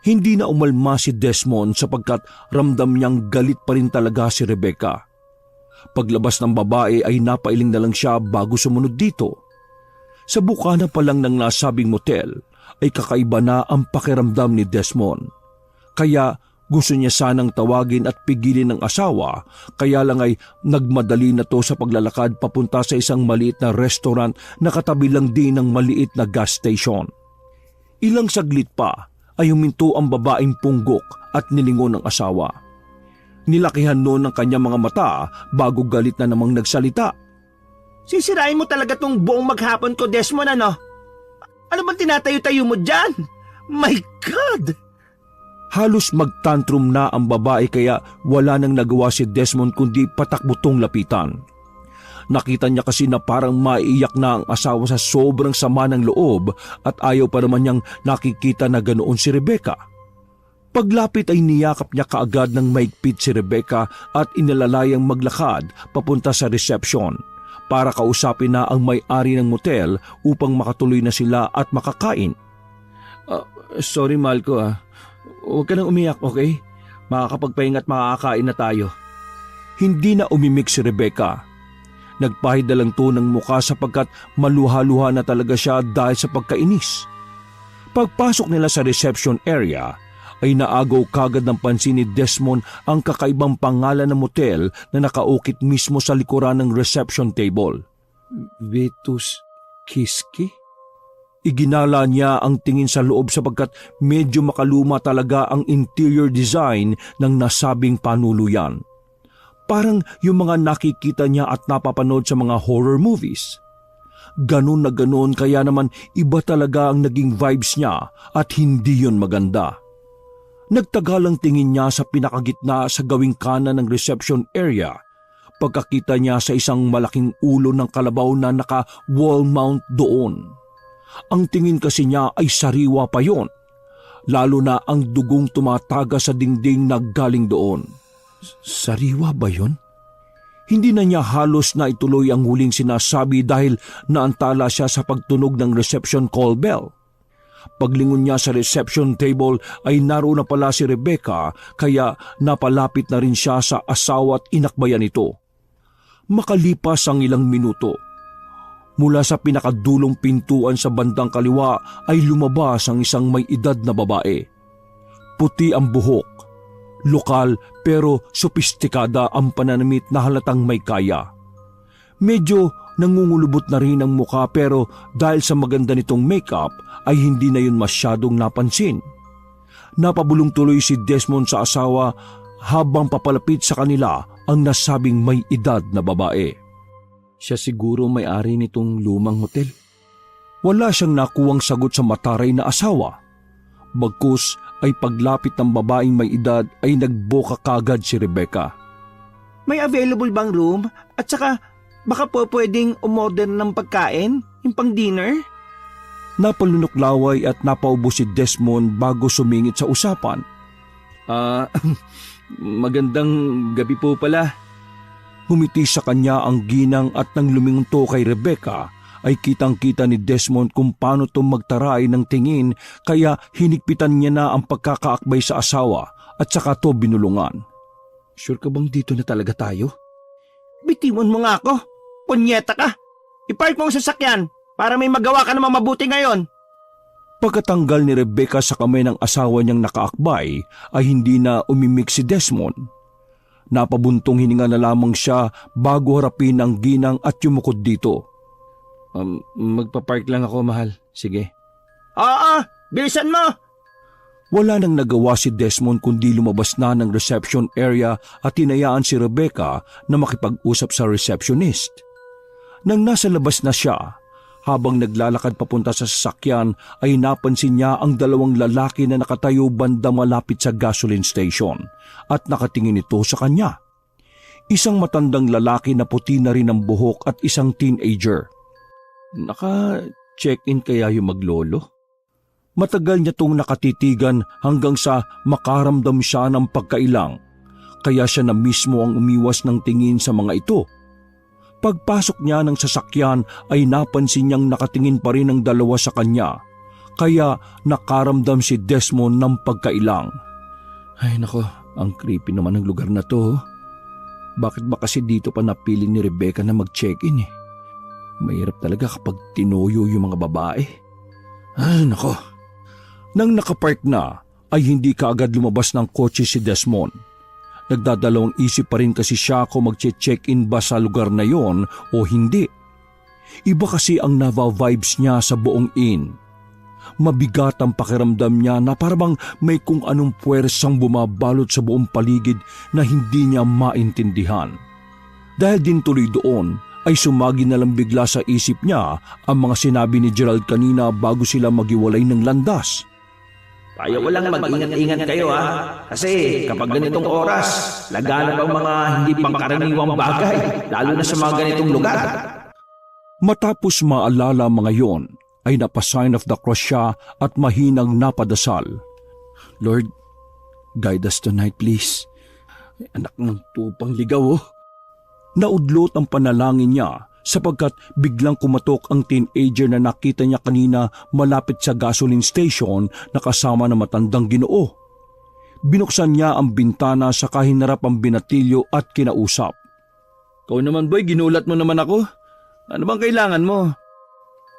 Hindi na umalma si Desmond sapagkat ramdam niyang galit pa rin talaga si Rebecca. Paglabas ng babae ay napailing na lang siya bago sumunod dito. Sa bukana pa lang ng nasabing motel ay kakaiba na ang pakiramdam ni Desmond. Kaya gusto niya sanang tawagin at pigilin ng asawa, kaya lang ay nagmadali na to sa paglalakad papunta sa isang maliit na restaurant na katabi lang din ng maliit na gas station. Ilang saglit pa ay huminto ang babaeng punggok at nilingon ng asawa. Nilakihan noon ng kanyang mga mata bago galit na namang nagsalita. Sisirain mo talaga tong buong maghapon ko, Desmond, ano? Ano bang tinatayo-tayo mo dyan? My God! Halos magtantrum na ang babae kaya wala nang nagawa si Desmond kundi patakbutong lapitan. Nakita niya kasi na parang maiiyak na ang asawa sa sobrang sama ng loob at ayaw pa naman niyang nakikita na ganoon si Rebecca. Paglapit ay niyakap niya kaagad ng maigpit si Rebecca at inalalayang maglakad papunta sa reception para kausapin na ang may-ari ng motel upang makatuloy na sila at makakain. Sorry mahal ko Huwag ka nang umiyak, okay? Makakapagpahinga at makakakain na tayo. Hindi na umimik si Rebecca. Nagpahid na lang to ng muka sapagkat maluha-luha na talaga siya dahil sa pagkainis. Pagpasok nila sa reception area, ay naagaw kagad ng pansin ni Desmond ang kakaibang pangalan ng motel na nakaukit mismo sa likuran ng reception table. Vitus Kiski? Iginala niya ang tingin sa loob sapagkat medyo makaluma talaga ang interior design ng nasabing panuluyan. Parang yung mga nakikita niya at napapanood sa mga horror movies. Ganun na ganun kaya naman iba talaga ang naging vibes niya at hindi yun maganda. Nagtagalang tingin niya sa pinakagitna sa gawing kanan ng reception area pagkakita niya sa isang malaking ulo ng kalabaw na naka-wall mount doon. Ang tingin kasi niya ay sariwa pa yon, lalo na ang dugong tumataga sa dingding na galing doon. Sariwa ba yon? Hindi na niya halos na ituloy ang huling sinasabi dahil naantala siya sa pagtunog ng reception call bell. Paglingon niya sa reception table ay naroon na pala si Rebecca kaya napalapit na rin siya sa asawa at inakbayan ito. Makalipas ang ilang minuto, mula sa pinakadulong pintuan sa bandang kaliwa ay lumabas ang isang may edad na babae. Puti ang buhok, lokal pero sopistikada ang pananamit na halatang may kaya. Medyo nangungulubot na rin ang mukha pero dahil sa maganda nitong makeup ay hindi na yun masyadong napansin. Napabulong tuloy si Desmond sa asawa habang papalapit sa kanila ang nasabing may edad na babae. Siya siguro may-ari nitong lumang hotel. Wala siyang nakuwang sagot sa mataray na asawa. Bagkus ay paglapit ng babaeng may edad ay nagboka kagad si Rebecca. May available bang room? At saka baka po pwedeng umorder ng pagkain? Yung pang dinner? Napalunok laway at napaubo si Desmond bago sumingit sa usapan. Magandang gabi po pala. Humiti sa kanya ang ginang at nang lumingon to kay Rebecca ay kitang-kita ni Desmond kung paano to magtaray ng tingin kaya hinigpitan niya na ang pagkakaakbay sa asawa at saka to binulungan. Sure ka bang dito na talaga tayo? Bitiwan mo nga ako. Punyeta ka. Ipark mo ang sasakyan para may magawa ka namang mabuti ngayon. Pagkatanggal ni Rebecca sa kamay ng asawa niyang nakaakbay ay hindi na umimik si Desmond. Napabuntong hininga na lamang siya bago harapin ang ginang at yumukod dito. Magpapark lang ako, mahal. Sige. Bilisan mo! Wala nang nagawa si Desmond kundi lumabas na ng reception area at hinayaan si Rebecca na makipag-usap sa receptionist. Nang nasa labas na siya, habang naglalakad papunta sa sasakyan ay napansin niya ang dalawang lalaki na nakatayo banda malapit sa gasoline station at nakatingin ito sa kanya. Isang matandang lalaki na puti na rin ang buhok at isang teenager. Naka-check-in kaya yung maglolo? Matagal niya tong nakatitigan hanggang sa makaramdam siya ng pagkailang, kaya siya na mismo ang umiwas ng tingin sa mga ito. Pagpasok niya ng sasakyan ay napansin niyang nakatingin pa rin ang dalawa sa kanya, kaya nakaramdam si Desmond ng pagkailang. Ay nako, ang creepy naman ng lugar na to. Bakit ba kasi dito pa napili ni Rebecca na mag-check-in eh? Mahirap talaga kapag tinuyo yung mga babae. Ay nako, Nang nakapark na, ay hindi kaagad lumabas ng kotse si Desmond. Nagdadalawang isip pa rin kasi siya kung magche-check-in ba sa lugar na yon o hindi. Iba kasi ang nava-vibes niya sa buong inn. Mabigat ang pakiramdam niya na parang may kung anong puwersang bumabalot sa buong paligid na hindi niya maintindihan. Dahil din tuloy doon, ay sumagi na lang bigla sa isip niya ang mga sinabi ni Gerald kanina bago sila maghiwalay ng landas. Kaya walang mag-ingat-ingat kayo Kasi kapag ganitong oras, laganap ang mga hindi pangkaraniwang bagay, lalo na sa mga ganitong lugar. Matapos maalala mga yon, ay napasign of the cross siya at mahinang napadasal. Lord, guide us tonight please. Anak ng tupang ligaw Naudlot ang panalangin niya sapagkat biglang kumatok ang teenager na nakita niya kanina malapit sa gasoline station na kasama ng matandang Ginoo. Binuksan niya ang bintana sa kahinarap ang binatilyo at kinausap. Ikaw naman boy, ginulat mo naman ako. Ano bang kailangan mo?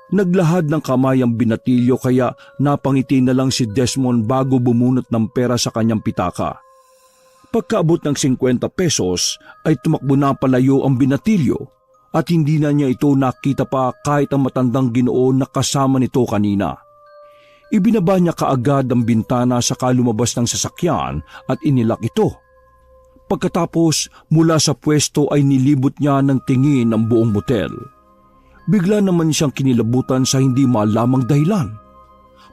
Naglahad ng kamay ang binatilyo kaya napangiti na lang si Desmond bago bumunot ng pera sa kanyang pitaka. Pagkaabot ng 50 pesos ay tumakbo na palayo ang binatilyo at hindi na niya ito nakita pa kahit ang matandang Ginoo na kasama nito kanina. Ibinaba niya kaagad ang bintana saka lumabas ng sasakyan at inilak ito. Pagkatapos mula sa pwesto ay nilibot niya ng tingin ang buong motel. Bigla naman siyang kinilabutan sa hindi malamang dahilan.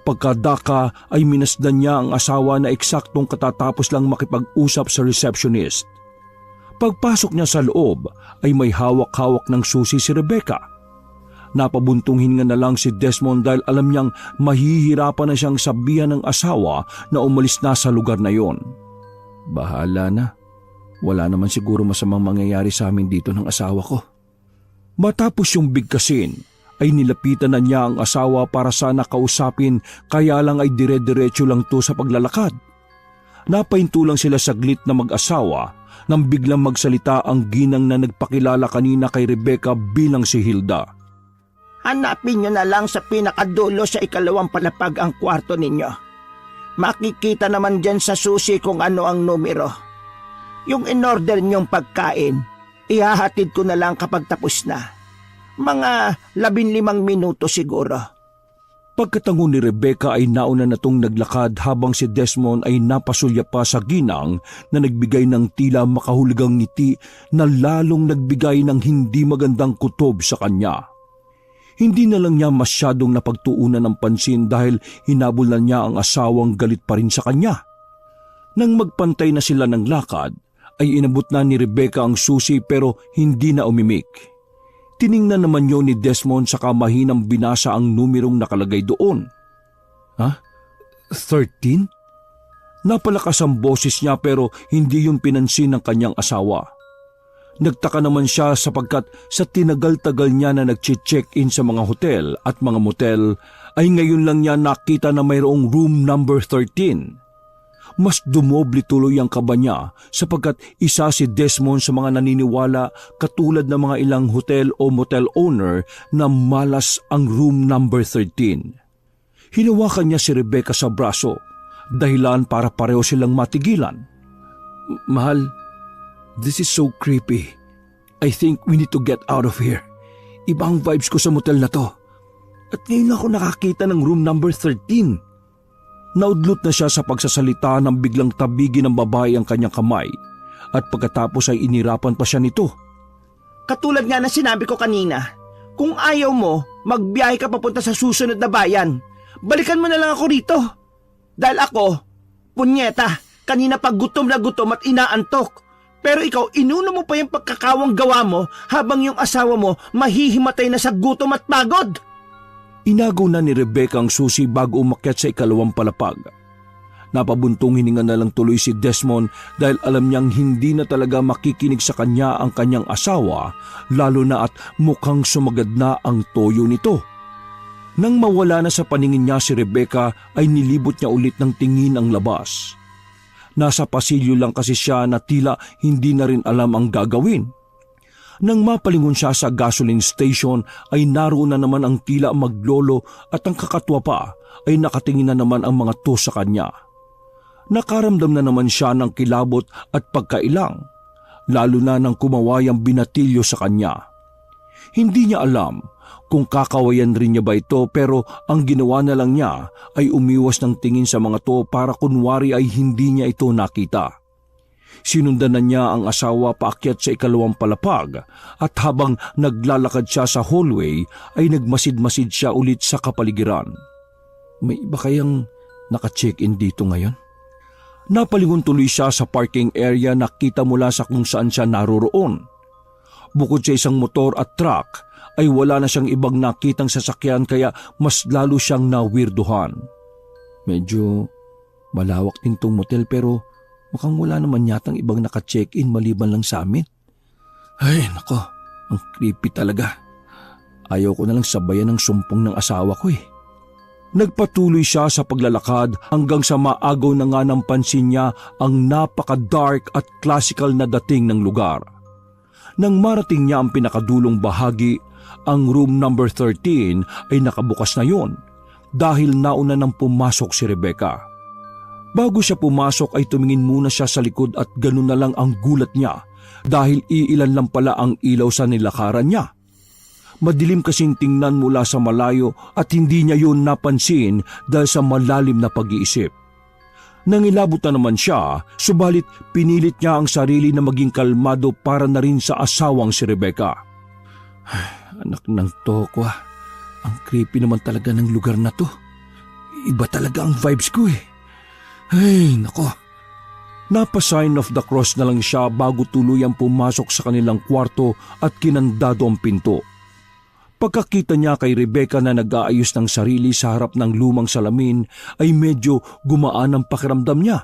Pagkadaka ay minasdan niya ang asawa na eksaktong katatapos lang makipag-usap sa receptionist. Pagpasok niya sa loob ay may hawak-hawak ng susi si Rebecca. Napabuntong hinga na lang si Desmond dahil alam niyang mahihirapan na siyang sabihan ng asawa na umalis na sa lugar na yon. Bahala na. Wala naman siguro masamang mangyayari sa amin dito ng asawa ko. Matapos yung bigkasin, ay nilapitan na niya ang asawa para sana kausapin kaya lang ay dire-diretso lang to sa paglalakad. Napahinto lang sila saglit na mag-asawa nang biglang magsalita ang ginang na nagpakilala kanina kay Rebecca bilang si Hilda. Hanapin niyo na lang sa pinakadulo sa 2nd palapag ang kwarto ninyo. Makikita naman dyan sa susi kung ano ang numero. Yung in-order niyong pagkain, ihahatid ko na lang kapag tapos na. Mga 15 minuto siguro. Pagkatango ni Rebecca ay nauna na tong naglakad habang si Desmond ay napasulya pa sa ginang na nagbigay ng tila makahulugang ngiti na lalong nagbigay ng hindi magandang kutob sa kanya. Hindi na lang niya masyadong napagtuunan ng pansin dahil hinabulan niya ang asawang galit pa rin sa kanya. Nang magpantay na sila ng lakad, ay inabot na ni Rebecca ang susi pero hindi na umimik. Tiningnan naman yun ni Desmond sa kamahinang binasa ang numerong nakalagay doon. 13? Napalakas ang boses niya pero hindi yung pinansin ng kanyang asawa. Nagtaka naman siya sapagkat sa tinagal-tagal niya na nag-check-in sa mga hotel at mga motel ay ngayon lang niya nakita na mayroong room number 13. Mas dumoble tuloy ang kaba niya sapagkat isa si Desmond sa mga naniniwala katulad ng mga ilang hotel o motel owner na malas ang room number 13. Hinawakan niya si Rebecca sa braso, dahilan para pareho silang matigilan. Mahal, this is so creepy. I think we need to get out of here. Ibang vibes ko sa motel na to. At ngayon ako nakakita ng room number 13. Naudlot na siya sa pagsasalita nang biglang tabigi ng babae ang kanyang kamay at pagkatapos ay inirapan pa siya nito. Katulad nga na sinabi ko kanina, kung ayaw mo, magbiyahe ka papunta sa susunod na bayan. Balikan mo na lang ako rito. Dahil ako, punyeta, kanina pa gutom na gutom at inaantok. Pero ikaw, inuna mo pa yung pagkakawang gawa mo habang yung asawa mo mahihimatay na sa gutom at pagod. Inagaw na ni Rebecca ang susi bago umakyat sa 2nd palapag. Napabuntong hininga na lang tuloy si Desmond dahil alam niyang hindi na talaga makikinig sa kanya ang kanyang asawa, lalo na at mukhang sumagad na ang toyo nito. Nang mawala na sa paningin niya si Rebecca ay nilibot niya ulit ng tingin ang labas. Nasa pasilyo lang kasi siya na tila hindi na rin alam ang gagawin. Nang mapalingon siya sa gasoline station ay naroon na naman ang tila maglolo at ang kakatwa pa ay nakatingin na naman ang mga to sa kanya. Nakaramdam na naman siya ng kilabot at pagkailang, lalo na nang kumaway ang binatilyo sa kanya. Hindi niya alam kung kakawayan rin niya ba ito, pero ang ginawa na lang niya ay umiwas ng tingin sa mga to para kunwari ay hindi niya ito nakita. Sinundan na niya ang asawa paakyat sa ikalawang palapag at habang naglalakad siya sa hallway ay nagmasid-masid siya ulit sa kapaligiran. May iba kayang naka-check-in dito ngayon? Napalingon tuloy siya sa parking area na kita mula sa kung saan siya naroroon. Bukod sa isang motor at truck ay wala na siyang ibang nakitang sasakyan kaya mas lalo siyang nawirduhan. Medyo malawak din tong motel pero mukhang wala naman yatang ibang naka-check-in maliban lang sa amin. Ay nako, ang creepy talaga. Ayaw ko na lang sabayan ng sumpong ng asawa ko eh. Nagpatuloy siya sa paglalakad hanggang sa maagaw na nga ng pansin niya ang napaka-dark at classical na dating ng lugar. Nang marating niya ang pinakadulong bahagi, ang room number 13 ay nakabukas na yon dahil nauna nang pumasok si Rebecca. Bago siya pumasok ay tumingin muna siya sa likod at ganun na lang ang gulat niya dahil iilan lang pala ang ilaw sa nilakaran niya. Madilim kasing tingnan mula sa malayo at hindi niya yun napansin dahil sa malalim na pag-iisip. Nangilabot na naman siya, subalit pinilit niya ang sarili na maging kalmado para na rin sa asawang si Rebecca. Anak ng toko, ang creepy naman talaga ng lugar na to. Iba talaga ang vibes ko eh. Ay, nako. Napa-sign of the cross na lang siya bago tuluyang pumasok sa kanilang kwarto at kinandado ang pinto. Pagkakita niya kay Rebecca na nag-aayos ng sarili sa harap ng lumang salamin ay medyo gumaan ang pakiramdam niya.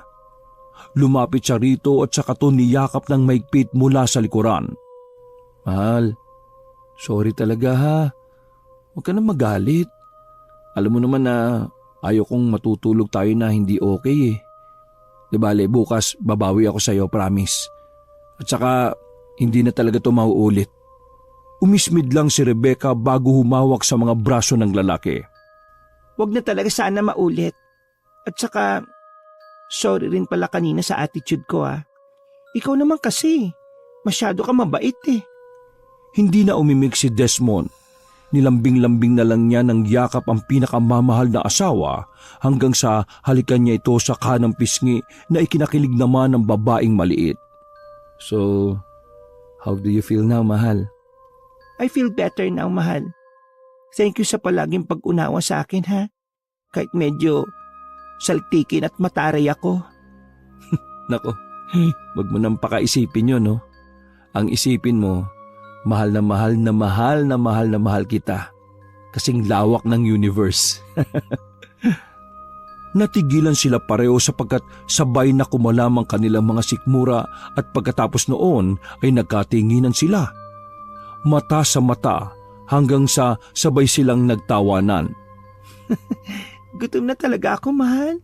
Lumapit siya rito at saka to niyakap ng maigpit mula sa likuran. Mahal, sorry talaga ha. Huwag ka na magalit. Alam mo naman na ayaw kong matutulog tayo na hindi okay eh. Di bale, bukas babawi ako sa'yo, promise. At saka hindi na talaga to mauulit. Umismid lang si Rebecca bago humawak sa mga braso ng lalaki. Huwag na talaga sana maulit. At saka, sorry rin pala kanina sa attitude ko ah. Ikaw naman kasi, masyado ka mabait eh. Hindi na umimik si Desmond. Nilambing-lambing na lang niya ng yakap ang pinakamamahal na asawa hanggang sa halikan niya ito sa kanang pisngi na ikinakilig naman ng babaeng maliit. So, how do you feel now, mahal? I feel better now, mahal. Thank you sa palaging pag-unawa sa akin, ha? Kahit medyo saltikin at mataray ako. Nako, wag mo nang pakaisipin yun, no? Ang isipin mo, mahal na mahal na mahal na mahal na mahal kita. Kasing lawak ng universe. Natigilan sila pareho sapagkat sabay na kumalam ang kanilang mga sikmura at pagkatapos noon ay nagkatinginan sila. Mata sa mata hanggang sa sabay silang nagtawanan. Gutom na talaga ako, mahal.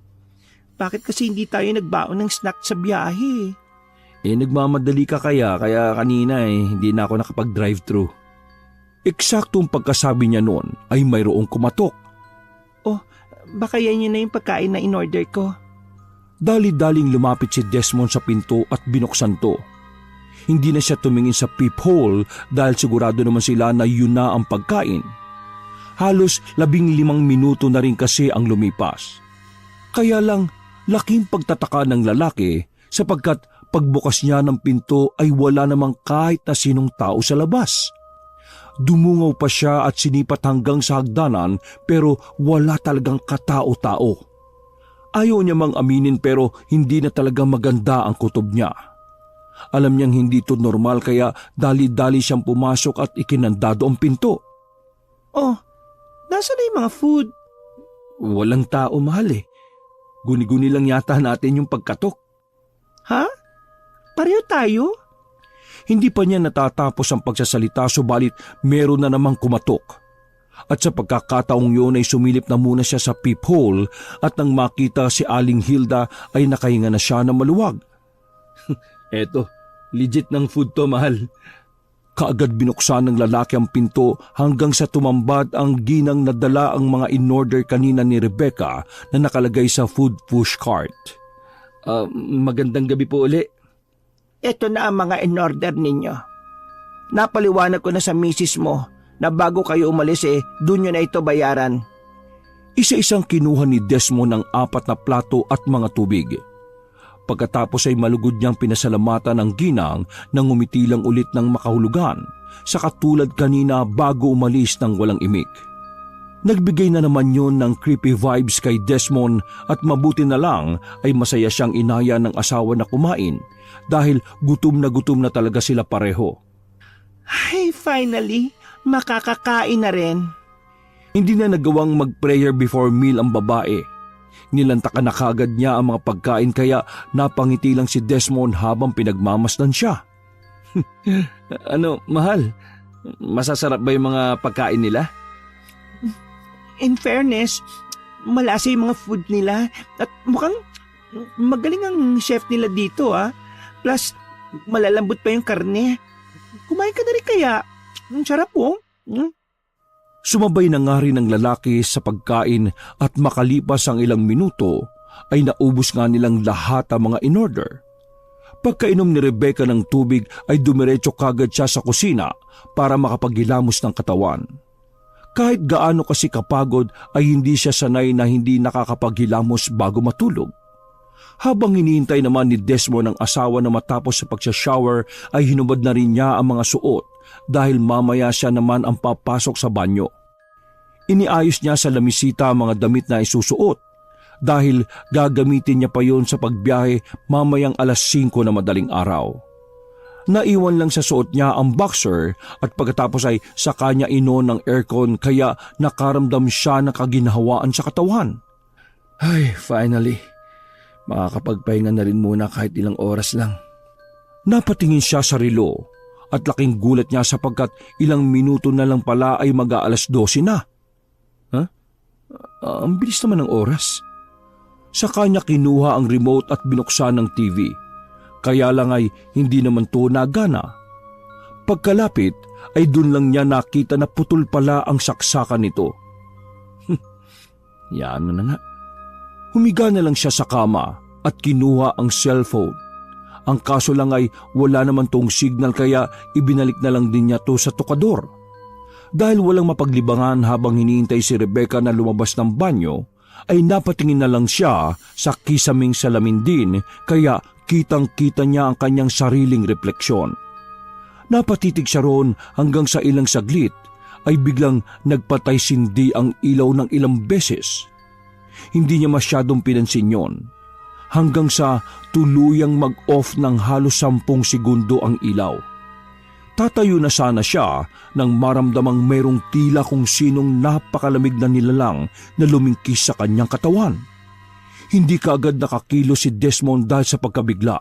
Bakit kasi hindi tayo nagbaon ng snack sa biyahe? Nagmamadali ka kaya kanina hindi na ako nakapag-drive-thru. Eksaktong pagkasabi niya noon ay mayroong kumatok. Oh, baka yan yun na yung pagkain na in-order ko. Dali-daling lumapit si Desmond sa pinto at binuksan to. Hindi na siya tumingin sa peephole dahil sigurado naman sila na yun na ang pagkain. Halos 15 minuto na rin kasi ang lumipas. Kaya lang laking pagtataka ng lalaki sapagkat pagbukas niya ng pinto ay wala namang kahit na sinong tao sa labas. Dumungaw pa siya at sinipat hanggang sa hagdanan pero wala talagang katao-tao. Ayaw niya mang aminin pero hindi na talaga maganda ang kutob niya. Alam niyang hindi ito normal kaya dali-dali siyang pumasok at ikinandado ang pinto. Oh, nasa na yung mga food? Walang tao, mahal eh. Guni-guni lang yata natin yung pagkatok. Ha? Pareho tayo? Hindi pa niya natatapos ang pagsasalita subalit meron na namang kumatok. At sa pagkakataong yun ay sumilip na muna siya sa peephole at nang makita si Aling Hilda ay nakahinga na siya na maluwag. Eto, legit ng food to, mahal. Kaagad binuksan ng lalaki ang pinto hanggang sa tumambad ang ginang na dala ang mga in-order kanina ni Rebecca na nakalagay sa food push cart. Magandang gabi po uli. Ito na ang mga in-order ninyo. Napaliwanag ko na sa misis mo na bago kayo umalis doon nyo na ito bayaran. Isa-isang kinuha ni Desmond ang 4 na plato at mga tubig. Pagkatapos ay malugod niyang pinasalamatan ang ginang nang umiti lang ulit ng makahulugan sa katulad kanina bago umalis ng walang imik. Nagbigay na naman yun ng creepy vibes kay Desmond at mabuti na lang ay masaya siyang inaya ng asawa na kumain dahil gutom na talaga sila pareho. Ay, finally, makakakain na rin. Hindi na nagawang mag-prayer before meal ang babae. Nilantakan na kagad niya ang mga pagkain kaya napangiti lang si Desmond habang pinagmamasdan siya. Mahal? Masasarap ba yung mga pagkain nila? In fairness, malasa yung mga food nila at mukhang magaling ang chef nila dito Plus, malalambot pa yung karne. Kumain ka na rin kaya. Ang sarap po. Sumabay na nga rin ang lalaki sa pagkain at makalipas ang ilang minuto ay naubos nga nilang lahat ang mga in-order. Pagkainom ni Rebecca ng tubig ay dumiretso kagad siya sa kusina para makapaghilamos ng katawan. Kahit gaano kasi kapagod ay hindi siya sanay na hindi nakakapaghilamos bago matulog. Habang hinihintay naman ni Desmond ang asawa na matapos sa pagsha-shower ay hinubad na rin niya ang mga suot dahil mamaya siya naman ang papasok sa banyo. Iniayos niya sa lamisita ang mga damit na isusuot dahil gagamitin niya pa yon sa pagbiyahe mamayang 5:00 na madaling araw. Naiwan lang sa suot niya ang boxer at pagkatapos ay sa kanya inon ng aircon kaya nakaramdam siya ng kaginhawaan sa katawan. Ay, finally. Makakapagpahinga na rin muna kahit ilang oras lang. Napatingin siya sa relo at laking gulat niya sapagkat ilang minuto na lang pala ay mag-12 na. Ang bilis naman ng oras. Sa kanya kinuha ang remote at binuksan ng TV. Kaya lang ay hindi naman to nagana. Pagkalapit ay dun lang niya nakita na putol pala ang saksakan nito. Yan na nga. Humiga na lang siya sa kama at kinuha ang cellphone. Ang kaso lang ay wala naman tong signal kaya ibinalik na lang din niya to sa tukador. Dahil walang mapaglibangan habang hinihintay si Rebecca na lumabas ng banyo, ay napatingin na lang siya sa kisaming salamin din kaya kitang-kita niya ang kanyang sariling refleksyon. Napatitig siya roon hanggang sa ilang saglit ay biglang nagpatay-sindi ang ilaw ng ilang beses. Hindi niya masyadong pinansin yon hanggang sa tuluyang mag-off ng halos 10 segundo ang ilaw. Tatayo na sana siya nang maramdamang mayroong tila kung sinong napakalamig na nilalang na lumingkis sa kanyang katawan. Hindi kaagad nakakilo si Desmond dahil sa pagkabigla.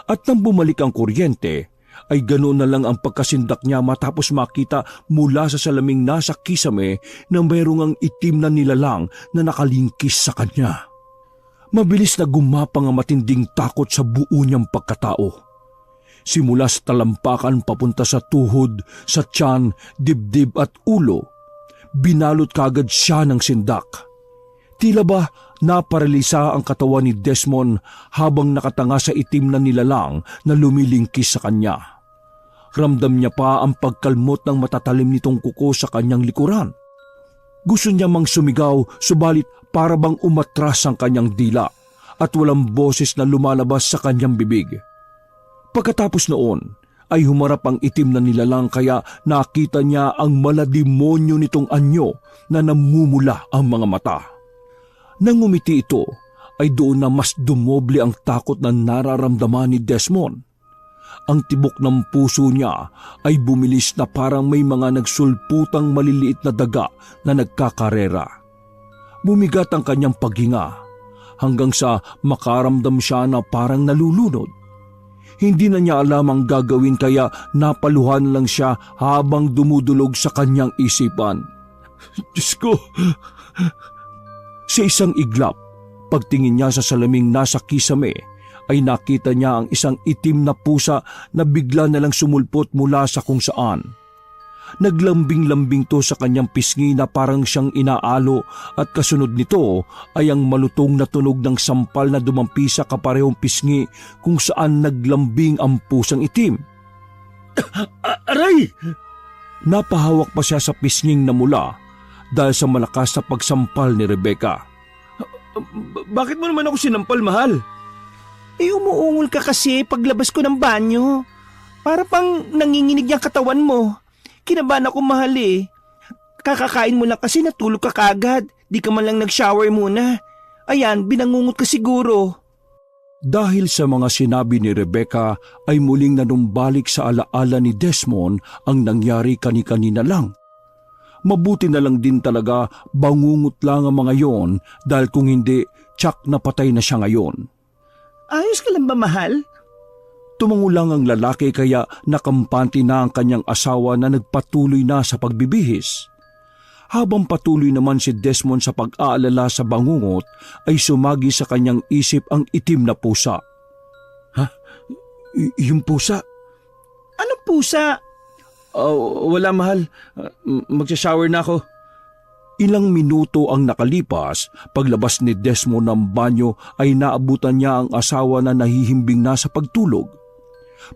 At nang bumalik ang kuryente, ay ganoon na lang ang pagkasindak niya matapos makita mula sa salaming nasa kisame na mayroong ang itim na nilalang na nakalingkis sa kanya. Mabilis na gumapang ang matinding takot sa buo niyang pagkatao. Simula sa talampakan papunta sa tuhod, sa tiyan, dibdib at ulo, binalot kagad siya ng sindak. Tila ba naparalisa ang katawan ni Desmond habang nakatanga sa itim na nilalang na lumilingkis sa kanya. Ramdam niya pa ang pagkalmot ng matatalim nitong kuko sa kanyang likuran. Gusto niya mang sumigaw subalit para bang umatras ang kanyang dila at walang boses na lumalabas sa kanyang bibig. Pagkatapos noon ay humarap ang itim na nilalang kaya nakita niya ang malademonyo nitong anyo na namumula ang mga mata. Nang umiti ito ay doon na mas dumoble ang takot na nararamdaman ni Desmond. Ang tibok ng puso niya ay bumilis na parang may mga nagsulputang maliliit na daga na nagkakarera. Bumigat ang kanyang paghinga hanggang sa makaramdam siya na parang nalulunod. Hindi na niya alam ang gagawin kaya napaluhan lang siya habang dumudulog sa kanyang isipan. Diyos ko! Sa isang iglap, pagtingin niya sa salaming nasa kisame, ay nakita niya ang isang itim na pusa na bigla na lang sumulpot mula sa kung saan. Naglambing-lambing to sa kanyang pisngi na parang siyang inaalo at kasunod nito ay ang malutong na tunog ng sampal na dumampi sa kaparehong pisngi kung saan naglambing ang pusang itim. Aray! Napahawak pa siya sa pisnging namula dahil sa malakas na pagsampal ni Rebecca. Bakit mo naman ako sinampal, mahal? Umuungol ka kasi paglabas ko ng banyo. Para pang nanginginig yung katawan mo. Kinabahan ako, mahal eh. Kakakain mo lang kasi natulog ka kagad. Di ka man lang nag-shower muna. Ayan, binangungot ka siguro. Dahil sa mga sinabi ni Rebecca ay muling nanumbalik sa alaala ni Desmond ang nangyari kani-kanina lang. Mabuti na lang din talaga bangungot lang ang mga yon dahil kung hindi, tsak na patay na siya ngayon. Ayos ka lang ba, mahal? Tumango lang ang lalaki kaya nakampante na ang kanyang asawa na nagpatuloy na sa pagbibihis. Habang patuloy naman si Desmond sa pag-aalala sa bangungot ay sumagi sa kanyang isip ang itim na pusa. Ha? Yung pusa? Anong pusa? Wala, mahal. Magsha-shower na ako. Ilang minuto ang nakalipas, paglabas ni Desmond ng banyo ay naabutan niya ang asawa na nahihimbing na sa pagtulog.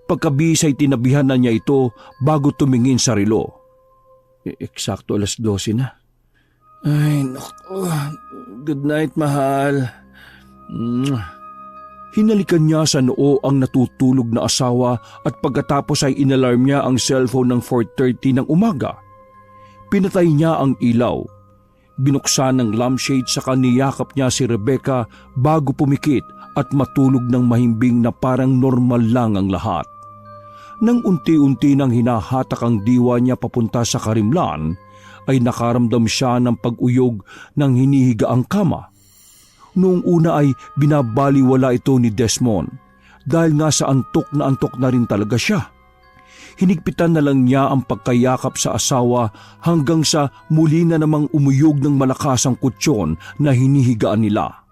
Pagkabihis ay tinabihan na niya ito bago tumingin sa relo. Eksakto 12:00 na. Ay, naku. Good night, mahal. Hinalikan niya sa noo ang natutulog na asawa at pagkatapos ay inalarm niya ang cellphone ng 4:30 ng umaga. Pinatay niya ang ilaw. Binuksan ng lampshade saka niyakap niya si Rebecca bago pumikit at matulog ng mahimbing na parang normal lang ang lahat. Nang unti-unti nang hinahatak ang diwa niya papunta sa karimlan, ay nakaramdam siya ng pag-uyog ng hinihigaang kama. Noong una ay binabaliwala ito ni Desmond dahil nga sa antok na rin talaga siya. Hinigpitan na lang niya ang pagkayakap sa asawa hanggang sa muli na namang umuyog ng malakas ang kutsyon na hinihigaan nila.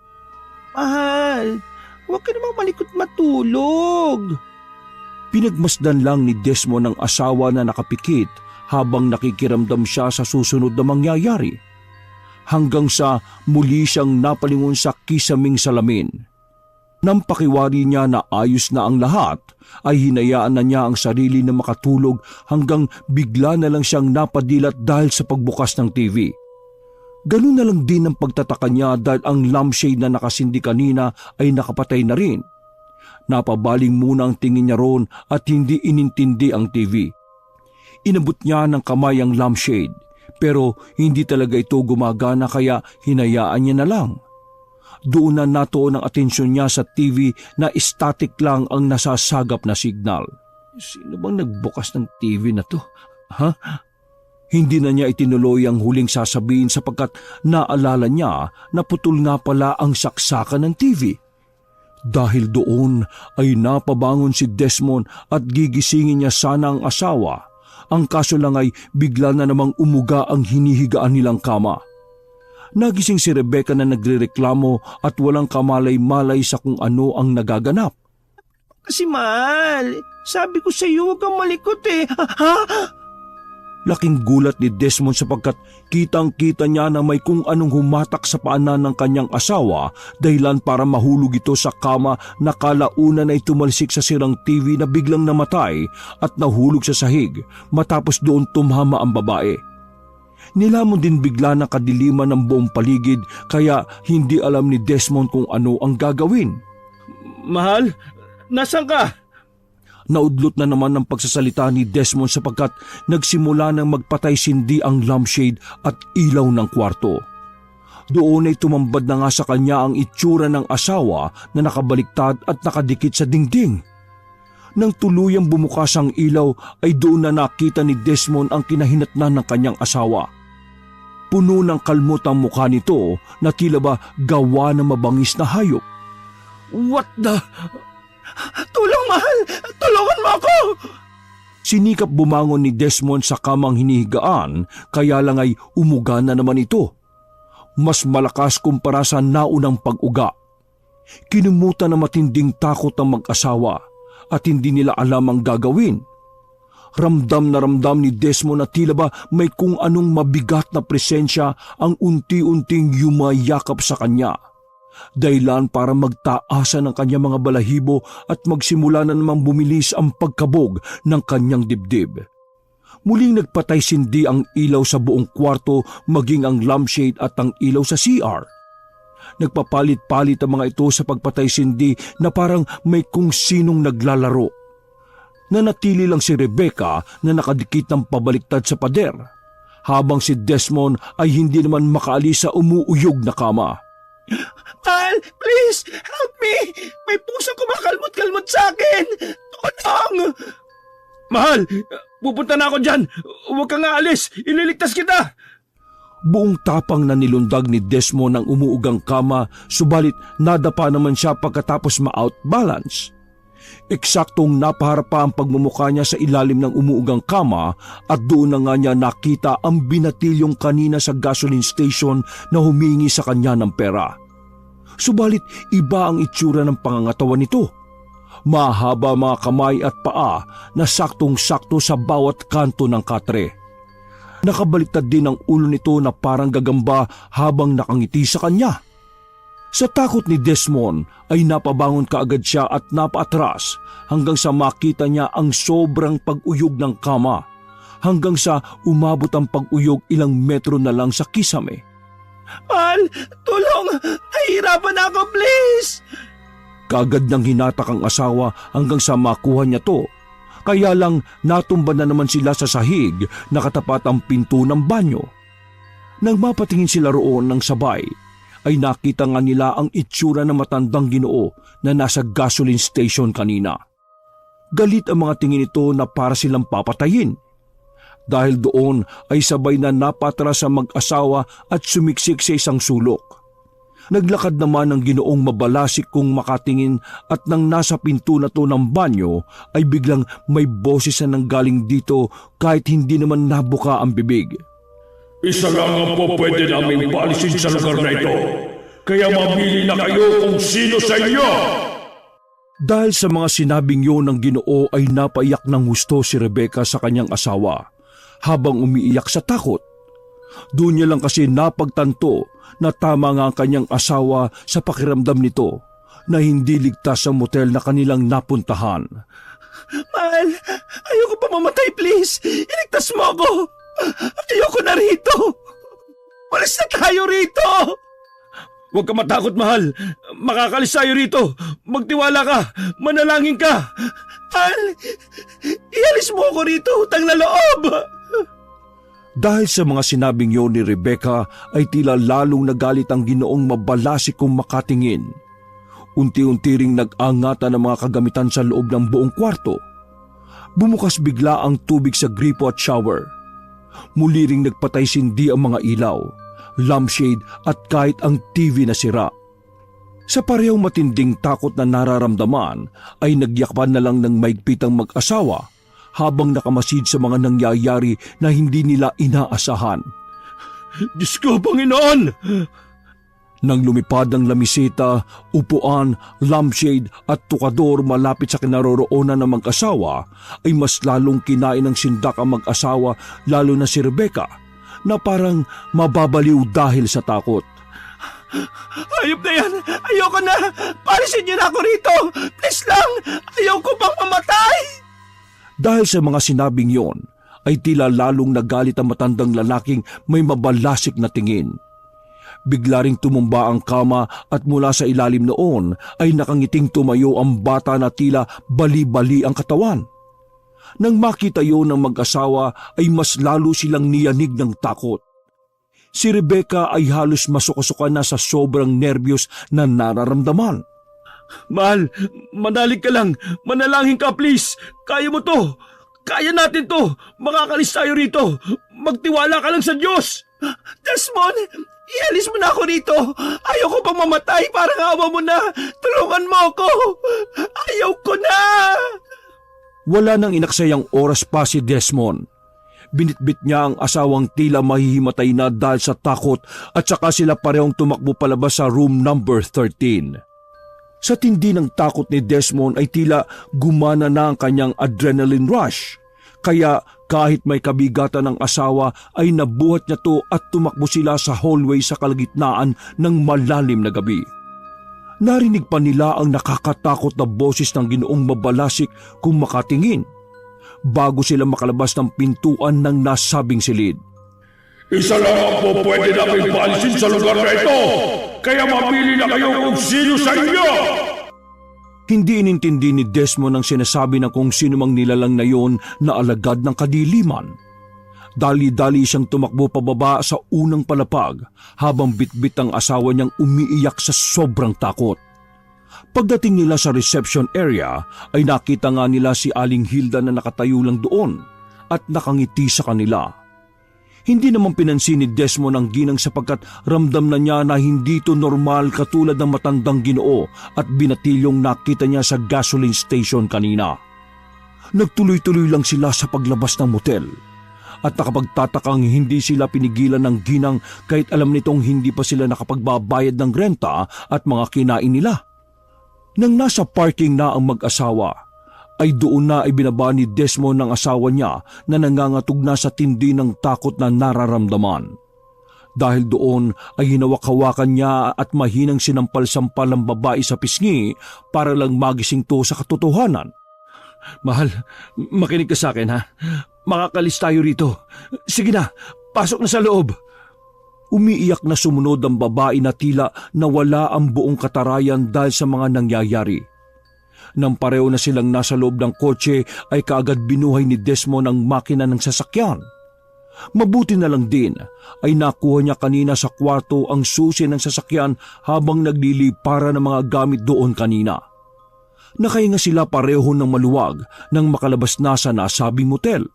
Mahal, huwag ka namang malikot matulog. Pinagmasdan lang ni Desmond ang asawa na nakapikit habang nakikiramdam siya sa susunod na mangyayari. Hanggang sa muli siyang napalingon sa kisaming salamin. Nang pakiwari niya na ayos na ang lahat, ay hinayaan na niya ang sarili na makatulog hanggang bigla na lang siyang napadilat dahil sa pagbukas ng TV. Ganun na lang din ang pagtataka niya dahil ang lampshade na nakasindi kanina ay nakapatay na rin. Napabaling muna ang tingin niya roon at hindi inintindi ang TV. Inabot niya ng kamay ang lampshade pero hindi talaga ito gumagana kaya hinayaan niya na lang. Doon na natuon ang atensyon niya sa TV na static lang ang nasasagap na signal. Sino bang nagbukas ng TV na to? Ha? Hindi na niya itinuloy ang huling sasabihin sapagkat naalala niya na putol nga pala ang saksakan ng TV. Dahil doon ay napabangon si Desmond at gigisingin niya sana ang asawa. Ang kaso lang ay bigla na namang umuga ang hinihigaan nilang kama. Nagising si Rebecca na nagrereklamo at walang kamalay-malay sa kung ano ang nagaganap. Kasi mahal, sabi ko sa iyo huwag kang malikot eh. Ha? Laking gulat ni Desmond sapagkat kitang-kita niya na may kung anong humatak sa paanan ng kanyang asawa dahilan para mahulog ito sa kama na kalauna na itumalsik sa sirang TV na biglang namatay at nahulog sa sahig matapos doon tumama ang babae. Nilamon din bigla ng kadiliman ng buong paligid kaya hindi alam ni Desmond kung ano ang gagawin. Mahal, nasan ka? Naudlot na naman ang pagsasalita ni Desmond sapagkat nagsimula ng magpatay-sindi ang lampshade at ilaw ng kwarto. Doon ay tumambad na nga sa kanya ang itsura ng asawa na nakabaliktad at nakadikit sa dingding. Nang tuluyang bumukas ang ilaw ay doon na nakita ni Desmond ang kinahinatnan ng kanyang asawa. Puno ng kalmot ang mukha nito na tila ba gawa ng mabangis na hayop. What the... Tulong, mahal! Tulungan mo ako! Sinikap bumangon ni Desmond sa kamang hinihigaan kaya lang ay umuga na naman ito. Mas malakas kumpara sa naunang pag-uga. Kinumutan na matinding takot ang mag-asawa at hindi nila alam ang gagawin. Ramdam na ramdam ni Desmond na tila ba may kung anong mabigat na presensya ang unti-unting yumayakap sa kanya. Dahilan para magtaasan ng kanyang mga balahibo at magsimula na namang bumilis ang pagkabog ng kanyang dibdib. Muling nagpatay-sindi ang ilaw sa buong kwarto, maging ang lampshade at ang ilaw sa CR. Nagpapalit-palit ang mga ito sa pagpatay-sindi na parang may kung sinong naglalaro. Nanatili lang si Rebecca na nakadikit ng pabaliktad sa pader, habang si Desmond ay hindi naman makaalis sa umuuyog na kama. Mahal, please, help me! May pusang kumakalmot-kalmot sa akin! Tulong! Mahal, pupunta na ako dyan! Huwag kang aalis! Ililigtas kita! Buong tapang na nilundag ni Desmond ang umuugang kama, subalit nadapa naman siya pagkatapos ma-outbalance. Eksaktong napaharap pa ang pagmumukha niya sa ilalim ng umuugang kama at doon na nga niya nakita ang binatilyong kanina sa gasoline station na humingi sa kanya ng pera. Subalit iba ang itsura ng pangangatawan nito. Mahaba mga kamay at paa na saktong-sakto sa bawat kanto ng katre. Nakabaliktad din ang ulo nito na parang gagamba habang nakangiti sa kanya. Sa takot ni Desmond ay napabangon kaagad siya at napaatras hanggang sa makita niya ang sobrang pag-uyog ng kama, hanggang sa umabot ang pag-uyog ilang metro na lang sa kisame. Mahal, tulong! Nahihirapan ako, please! Kaagad niyang hinatak ang asawa hanggang sa makuha niya to. Kaya lang natumba na naman sila sa sahig na katapat ang pinto ng banyo. Nang mapatingin sila roon ng sabay, ay nakita nga nila ang itsura ng matandang Ginoo na nasa gasoline station kanina. Galit ang mga tingin ito na para silang papatayin. Dahil doon ay sabay na napatras ang mag-asawa at sumiksik sa isang sulok. Naglakad naman ang Ginoong mabalasik kung makatingin at nang nasa pinto na to ng banyo ay biglang may boses na nanggaling dito kahit hindi naman nabuka ang bibig. Isa lang ang po pwede naming paalisin sa lugar na ito. Kaya mamili na kayo kung sino sa inyo! Dahil sa mga sinabing yun ng Ginoo ay napaiyak ng husto si Rebecca sa kanyang asawa habang umiiyak sa takot. Doon niya lang kasi napagtanto na tama nga ang kanyang asawa sa pakiramdam nito na hindi ligtas ang motel na kanilang napuntahan. Mahal, ayoko pa mamatay, please! Iligtas mo ako! Ayoko na rito! Walis na tayo rito! Huwag ka matakot, mahal. Makakalis tayo rito. Magtiwala ka. Manalangin ka. Mahal, ialis mo ako rito, utang na loob! Dahil sa mga sinabing yun ni Rebecca ay tila lalong nagalit ang Ginoong mabalasik kung makatingin. Unti-unti ring nag-angatan ang mga kagamitan sa loob ng buong kwarto. Bumukas bigla ang tubig sa gripo at shower. Muli ring nagpatay-sindi ang mga ilaw, lampshade at kahit ang TV na sira. Sa parehong matinding takot na nararamdaman ay nagyakpan na lang ng maigpitang mag-asawa habang nakamasid sa mga nangyayari na hindi nila inaasahan. Diyos ko, Panginoon! Nang lumipad ang lamiseta, upuan, lampshade at tukador malapit sa kinaroroonan ng mag-asawa, ay mas lalong kinain ng sindak ang mag-asawa, lalo na si Rebecca, na parang mababaliw dahil sa takot. Ayop na yan! Ayoko na! Palisin niyo na ako rito! Please lang! Ayoko pang mamatay! Dahil sa mga sinabing yon, ay tila lalong nagalit ang matandang lalaking may mabalasik na tingin. Bigla ring tumumba ang kama at mula sa ilalim noon ay nakangiting tumayo ang bata na tila bali-bali ang katawan. Nang makita yon ng mag-asawa ay mas lalo silang niyanig ng takot. Si Rebecca ay halos masuka-suka na sa sobrang nerbiyos na nararamdaman. Mahal, manalig ka lang. Manalangin ka, please. Kaya mo to. Kaya natin to. Makakalis tayo rito. Magtiwala ka lang sa Diyos. Desmond, ialis mo na ako rito. Ayoko pang mamatay. Parang awa mo na. Tulungan mo ako. Ayaw ko na. Wala nang inaksayang oras pa si Desmond. Binitbit niya ang asawang tila mahihimatay na dahil sa takot at saka sila parehong tumakbo palabas sa room number 13. Sa tindi ng takot ni Desmond ay tila gumana na ang kanyang adrenaline rush. Kaya kahit may kabigatan ng asawa ay nabuhat niya to at tumakbo sila sa hallway sa kalagitnaan ng malalim na gabi. Narinig pa nila ang nakakatakot na boses ng Ginoong Mabalasik kung makatingin. Bago sila makalabas ng pintuan ng nasabing silid. Isa lang ang po pwede namin paalisin sa lugar na ito. Kaya mapili na kayo kung sino sa inyo. Hindi inintindi ni Desmond ang sinasabi ng kung sino mang nilalang na yon na alagad ng kadiliman. Dali-dali siyang tumakbo pababa sa unang palapag habang bitbit ang asawa niyang umiiyak sa sobrang takot. Pagdating nila sa reception area ay nakita nga nila si Aling Hilda na nakatayo lang doon at nakangiti sa kanila. Hindi naman pinansin ni Desmond ang ginang sapagkat ramdam na niya na hindi ito normal katulad ng matandang Ginoo at binatilyong nakita niya sa gasoline station kanina. Nagtuloy-tuloy lang sila sa paglabas ng motel at nakapagtatakang hindi sila pinigilan ng ginang kahit alam nitong hindi pa sila nakapagbabayad ng renta at mga kinain nila. Nang nasa parking na ang mag-asawa, ay doon na ibinaba ni Desmond ng asawa niya na nangangatog na sa tindi ng takot na nararamdaman. Dahil doon ay hinawak-hawakan niya at mahinang sinampal-sampal ang babae sa pisngi para lang magising to sa katotohanan. Mahal, makinig ka sa akin ha. Makakalis tayo rito. Sige na, pasok na sa loob. Umiiyak na sumunod ang babae na tila nawala ang buong katarayan dahil sa mga nangyayari. Nang pareho na silang nasa loob ng kotse ay kaagad binuhay ni Desmond ang makina ng sasakyan. Mabuti na lang din ay nakuha niya kanina sa kwarto ang susi ng sasakyan habang naglilipara ng mga gamit doon kanina. Nakahinga sila pareho ng maluwag nang makalabas na sa nasabing motel.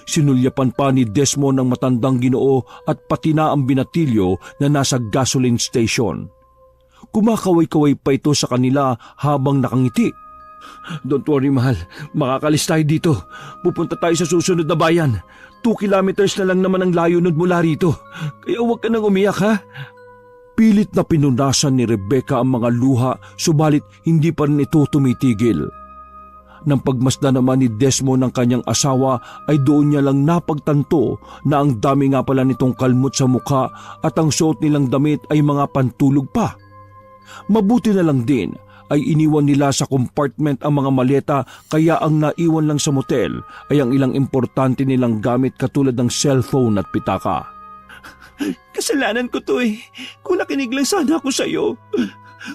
Sinulyapan pa ni Desmond ang matandang Ginoo at pati na ang binatilyo na nasa gasoline station. Kumakaway-kaway pa ito sa kanila habang nakangiti. Don't worry mahal, makakalis tayo dito. Pupunta tayo sa susunod na bayan. 2 kilometers na lang naman ang layo nun mula rito. Kaya huwag ka nang umiyak ha. Pilit na pinunasan ni Rebecca ang mga luha subalit hindi pa rin ito tumitigil. Nang pagmasdan naman ni Desmond ng kanyang asawa ay doon niya lang napagtanto na ang dami nga pala nitong kalmot sa mukha at ang suot nilang damit ay mga pantulog pa. Mabuti na lang din ay iniwan nila sa compartment ang mga maleta kaya ang naiwan lang sa motel ay ang ilang importante nilang gamit katulad ng cellphone at pitaka. Kasalanan ko to eh. Kung nakinig lang sana ako sa'yo.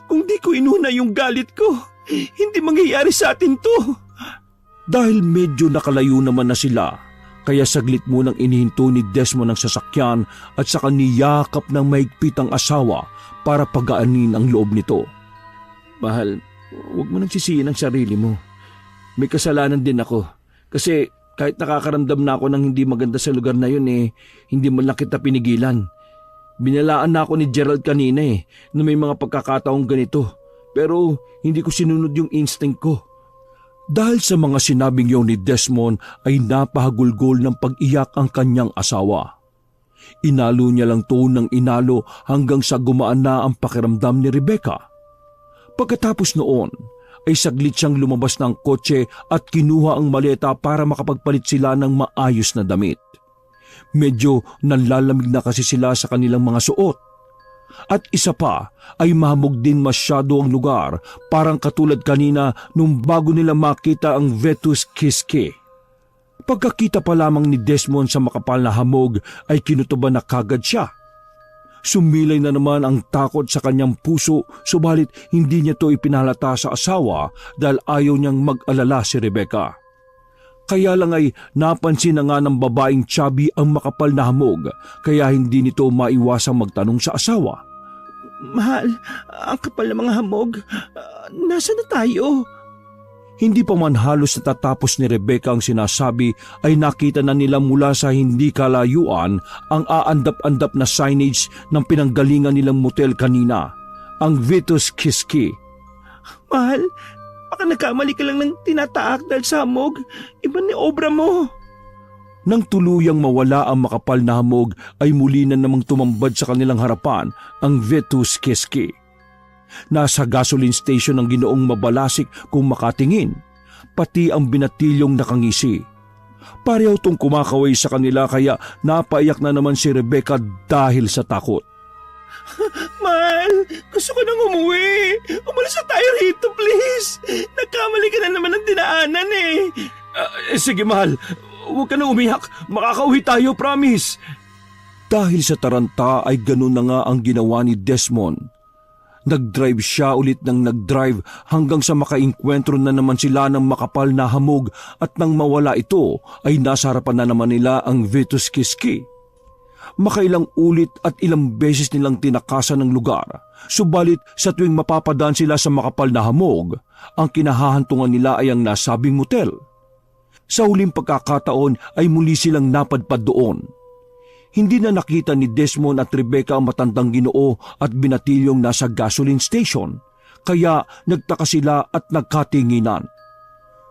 Kung di ko inuna yung galit ko, hindi mangyayari sa atin to. Dahil medyo nakalayo naman na sila, kaya saglit munang inihinto ni Desmond ang sasakyan at saka niyakap ng mahigpit ang asawa para pagaanin ang loob nito. Mahal, huwag mo nang sisihin ang sarili mo. May kasalanan din ako. Kasi kahit nakakaramdam na ako ng hindi maganda sa lugar na yun hindi mo lang kita pinigilan. Binalaan na ako ni Gerald kanina na may mga pagkakataong ganito. Pero hindi ko sinunod yung instinct ko. Dahil sa mga sinabing yon ni Desmond ay napahagulgol ng pag-iyak ang kanyang asawa. Inalo niya lang to ng inalo hanggang sa gumaan na ang pakiramdam ni Rebecca. Pagkatapos noon ay saglit siyang lumabas ng kotse at kinuha ang maleta para makapagpalit sila ng maayos na damit. Medyo nanlalamig na kasi sila sa kanilang mga suot. At isa pa ay mahamog din masyado ang lugar parang katulad kanina nung bago nila makita ang Vetus Kiski. Pagkakita pa lamang ni Desmond sa makapal na hamog ay kinutuban na kagad siya. Sumilay na naman ang takot sa kanyang puso subalit hindi niya to ipinalata sa asawa dahil ayaw niyang mag-alala si Rebecca. Kaya lang ay napansin na nga ng babaeng chubby ang makapal na hamog kaya hindi nito maiwasang magtanong sa asawa. Mahal, ang kapal ng mga hamog. Nasaan na tayo? Hindi pa man halos natatapos ni Rebecca ang sinasabi ay nakita na nila mula sa hindi kalayuan ang aandap-andap na signage ng pinanggalingan nilang motel kanina, ang Vetus Kiski. Mahal, baka nagkamali ka lang ng tinataak dahil sa hamog. Iba ni obra mo. Nang tuluyang mawala ang makapal na hamog ay muli na namang tumambad sa kanilang harapan ang Vetus Kiski. Nasa gasoline station ang Ginoong mabalasik kung makatingin, pati ang binatilyong nakangisi. Pareho tong kumakaway sa kanila kaya napaiyak na naman si Rebecca dahil sa takot. Mahal, gusto ko nang umuwi. Umalis na tayo rito, please. Nagkamali ka na naman ng dinaanan eh. Sige mahal, huwag ka na umiyak. Makakauwi tayo, promise. Dahil sa taranta ay ganun na nga ang ginawa ni Desmond. Nag-drive siya ulit ng nag-drive hanggang sa makainkwentro na naman sila ng makapal na hamog at nang mawala ito ay nasa harapan na naman nila ang Vitus Kiski. Makailang ulit at ilang beses nilang tinakasan ng lugar, subalit sa tuwing mapapadaan sila sa makapal na hamog, ang kinahahantungan nila ay ang nasabing motel. Sa huling pagkakataon ay muli silang napadpad doon. Hindi na nakita ni Desmond at Rebecca ang matandang Ginoo at binatilyong nasa gasoline station, kaya nagtaka sila at nagkatinginan.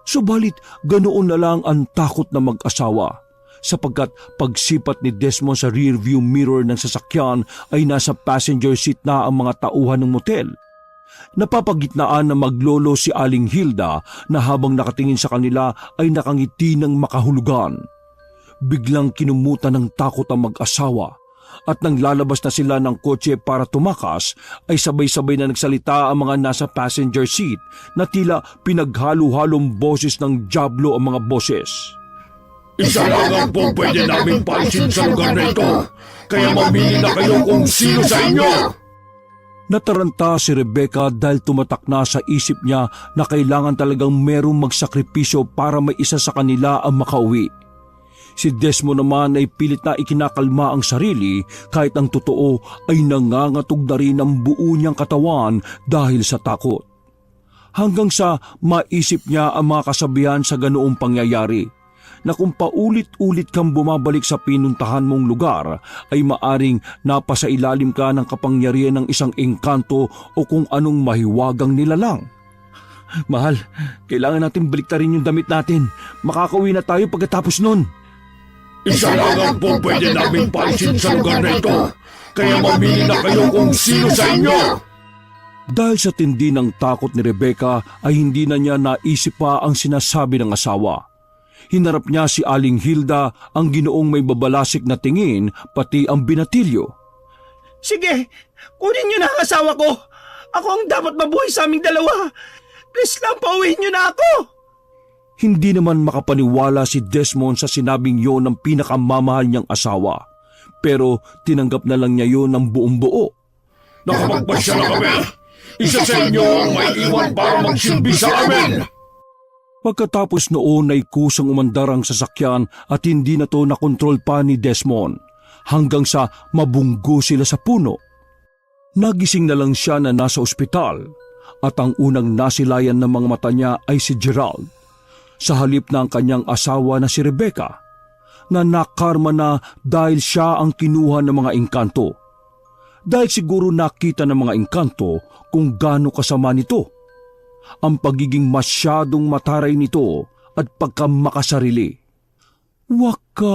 Subalit ganoon na lang ang takot na mag-asawa, sapagkat pagsipat ni Desmond sa rearview mirror ng sasakyan ay nasa passenger seat na ang mga tauhan ng motel. Napapagitnaan na maglolo si Aling Hilda na habang nakatingin sa kanila ay nakangiti ng makahulugan. Biglang kinumutan ng takot ang mag-asawa at nang lalabas na sila ng kotse para tumakas ay sabay-sabay na nagsalita ang mga nasa passenger seat na tila pinaghalo-halong boses ng dyablo ang mga boses. Isa lang ang po pwede namin palisin sa lugar na ito, kaya mamili na kayo kung sino sa inyo. Nataranta si Rebecca dahil tumatak na sa isip niya na kailangan talagang merong magsakripisyo para may isa sa kanila ang makauwi. Si Desmond naman ay pilit na ikinakalma ang sarili kahit ang totoo ay nangangatog na rin ang buo niyang katawan dahil sa takot. Hanggang sa maisip niya ang mga kasabihan sa ganoong pangyayari, na kung paulit-ulit kang bumabalik sa pinuntahan mong lugar ay maaring napasailalim ka ng kapangyarihan ng isang engkanto o kung anong mahiwagang nilalang. Mahal, kailangan natin baliktarin yung damit natin. Makakauwi na tayo pagkatapos nun. Isa lang ang po pwede namin palisin sa lugar na ito, kaya mamili na kayo kung sino sa inyo. Dahil sa tindi ng takot ni Rebecca ay hindi na niya naisip pa ang sinasabi ng asawa. Hinarap niya si Aling Hilda, ang Ginoong may babalasik na tingin, pati ang binatilyo. Sige, kunin niyo na ang asawa ko. Ako ang dapat mabuhay sa aming dalawa. Please lang, pauwiin niyo na ako. Hindi naman makapaniwala si Desmond sa sinabing yon ng pinakamamahal niyang asawa. Pero tinanggap na lang niya yon ng buong buo. Nakapagpasya na kami. Isa sa inyo ang may iwan para magsilbi sa amin. Pagkatapos noon ay kusang umandar ang sasakyan at hindi na to nakontrol pa ni Desmond hanggang sa mabunggo sila sa puno. Nagising na lang siya na nasa ospital at ang unang nasilayan ng mga mata niya ay si Gerald. Sa halip na ang kanyang asawa na si Rebecca, na nakarma na dahil siya ang kinuha ng mga engkanto. Dahil siguro nakita ng mga engkanto kung gaano kasama nito, ang pagiging masyadong mataray nito at pagkamakasarili. Wakas!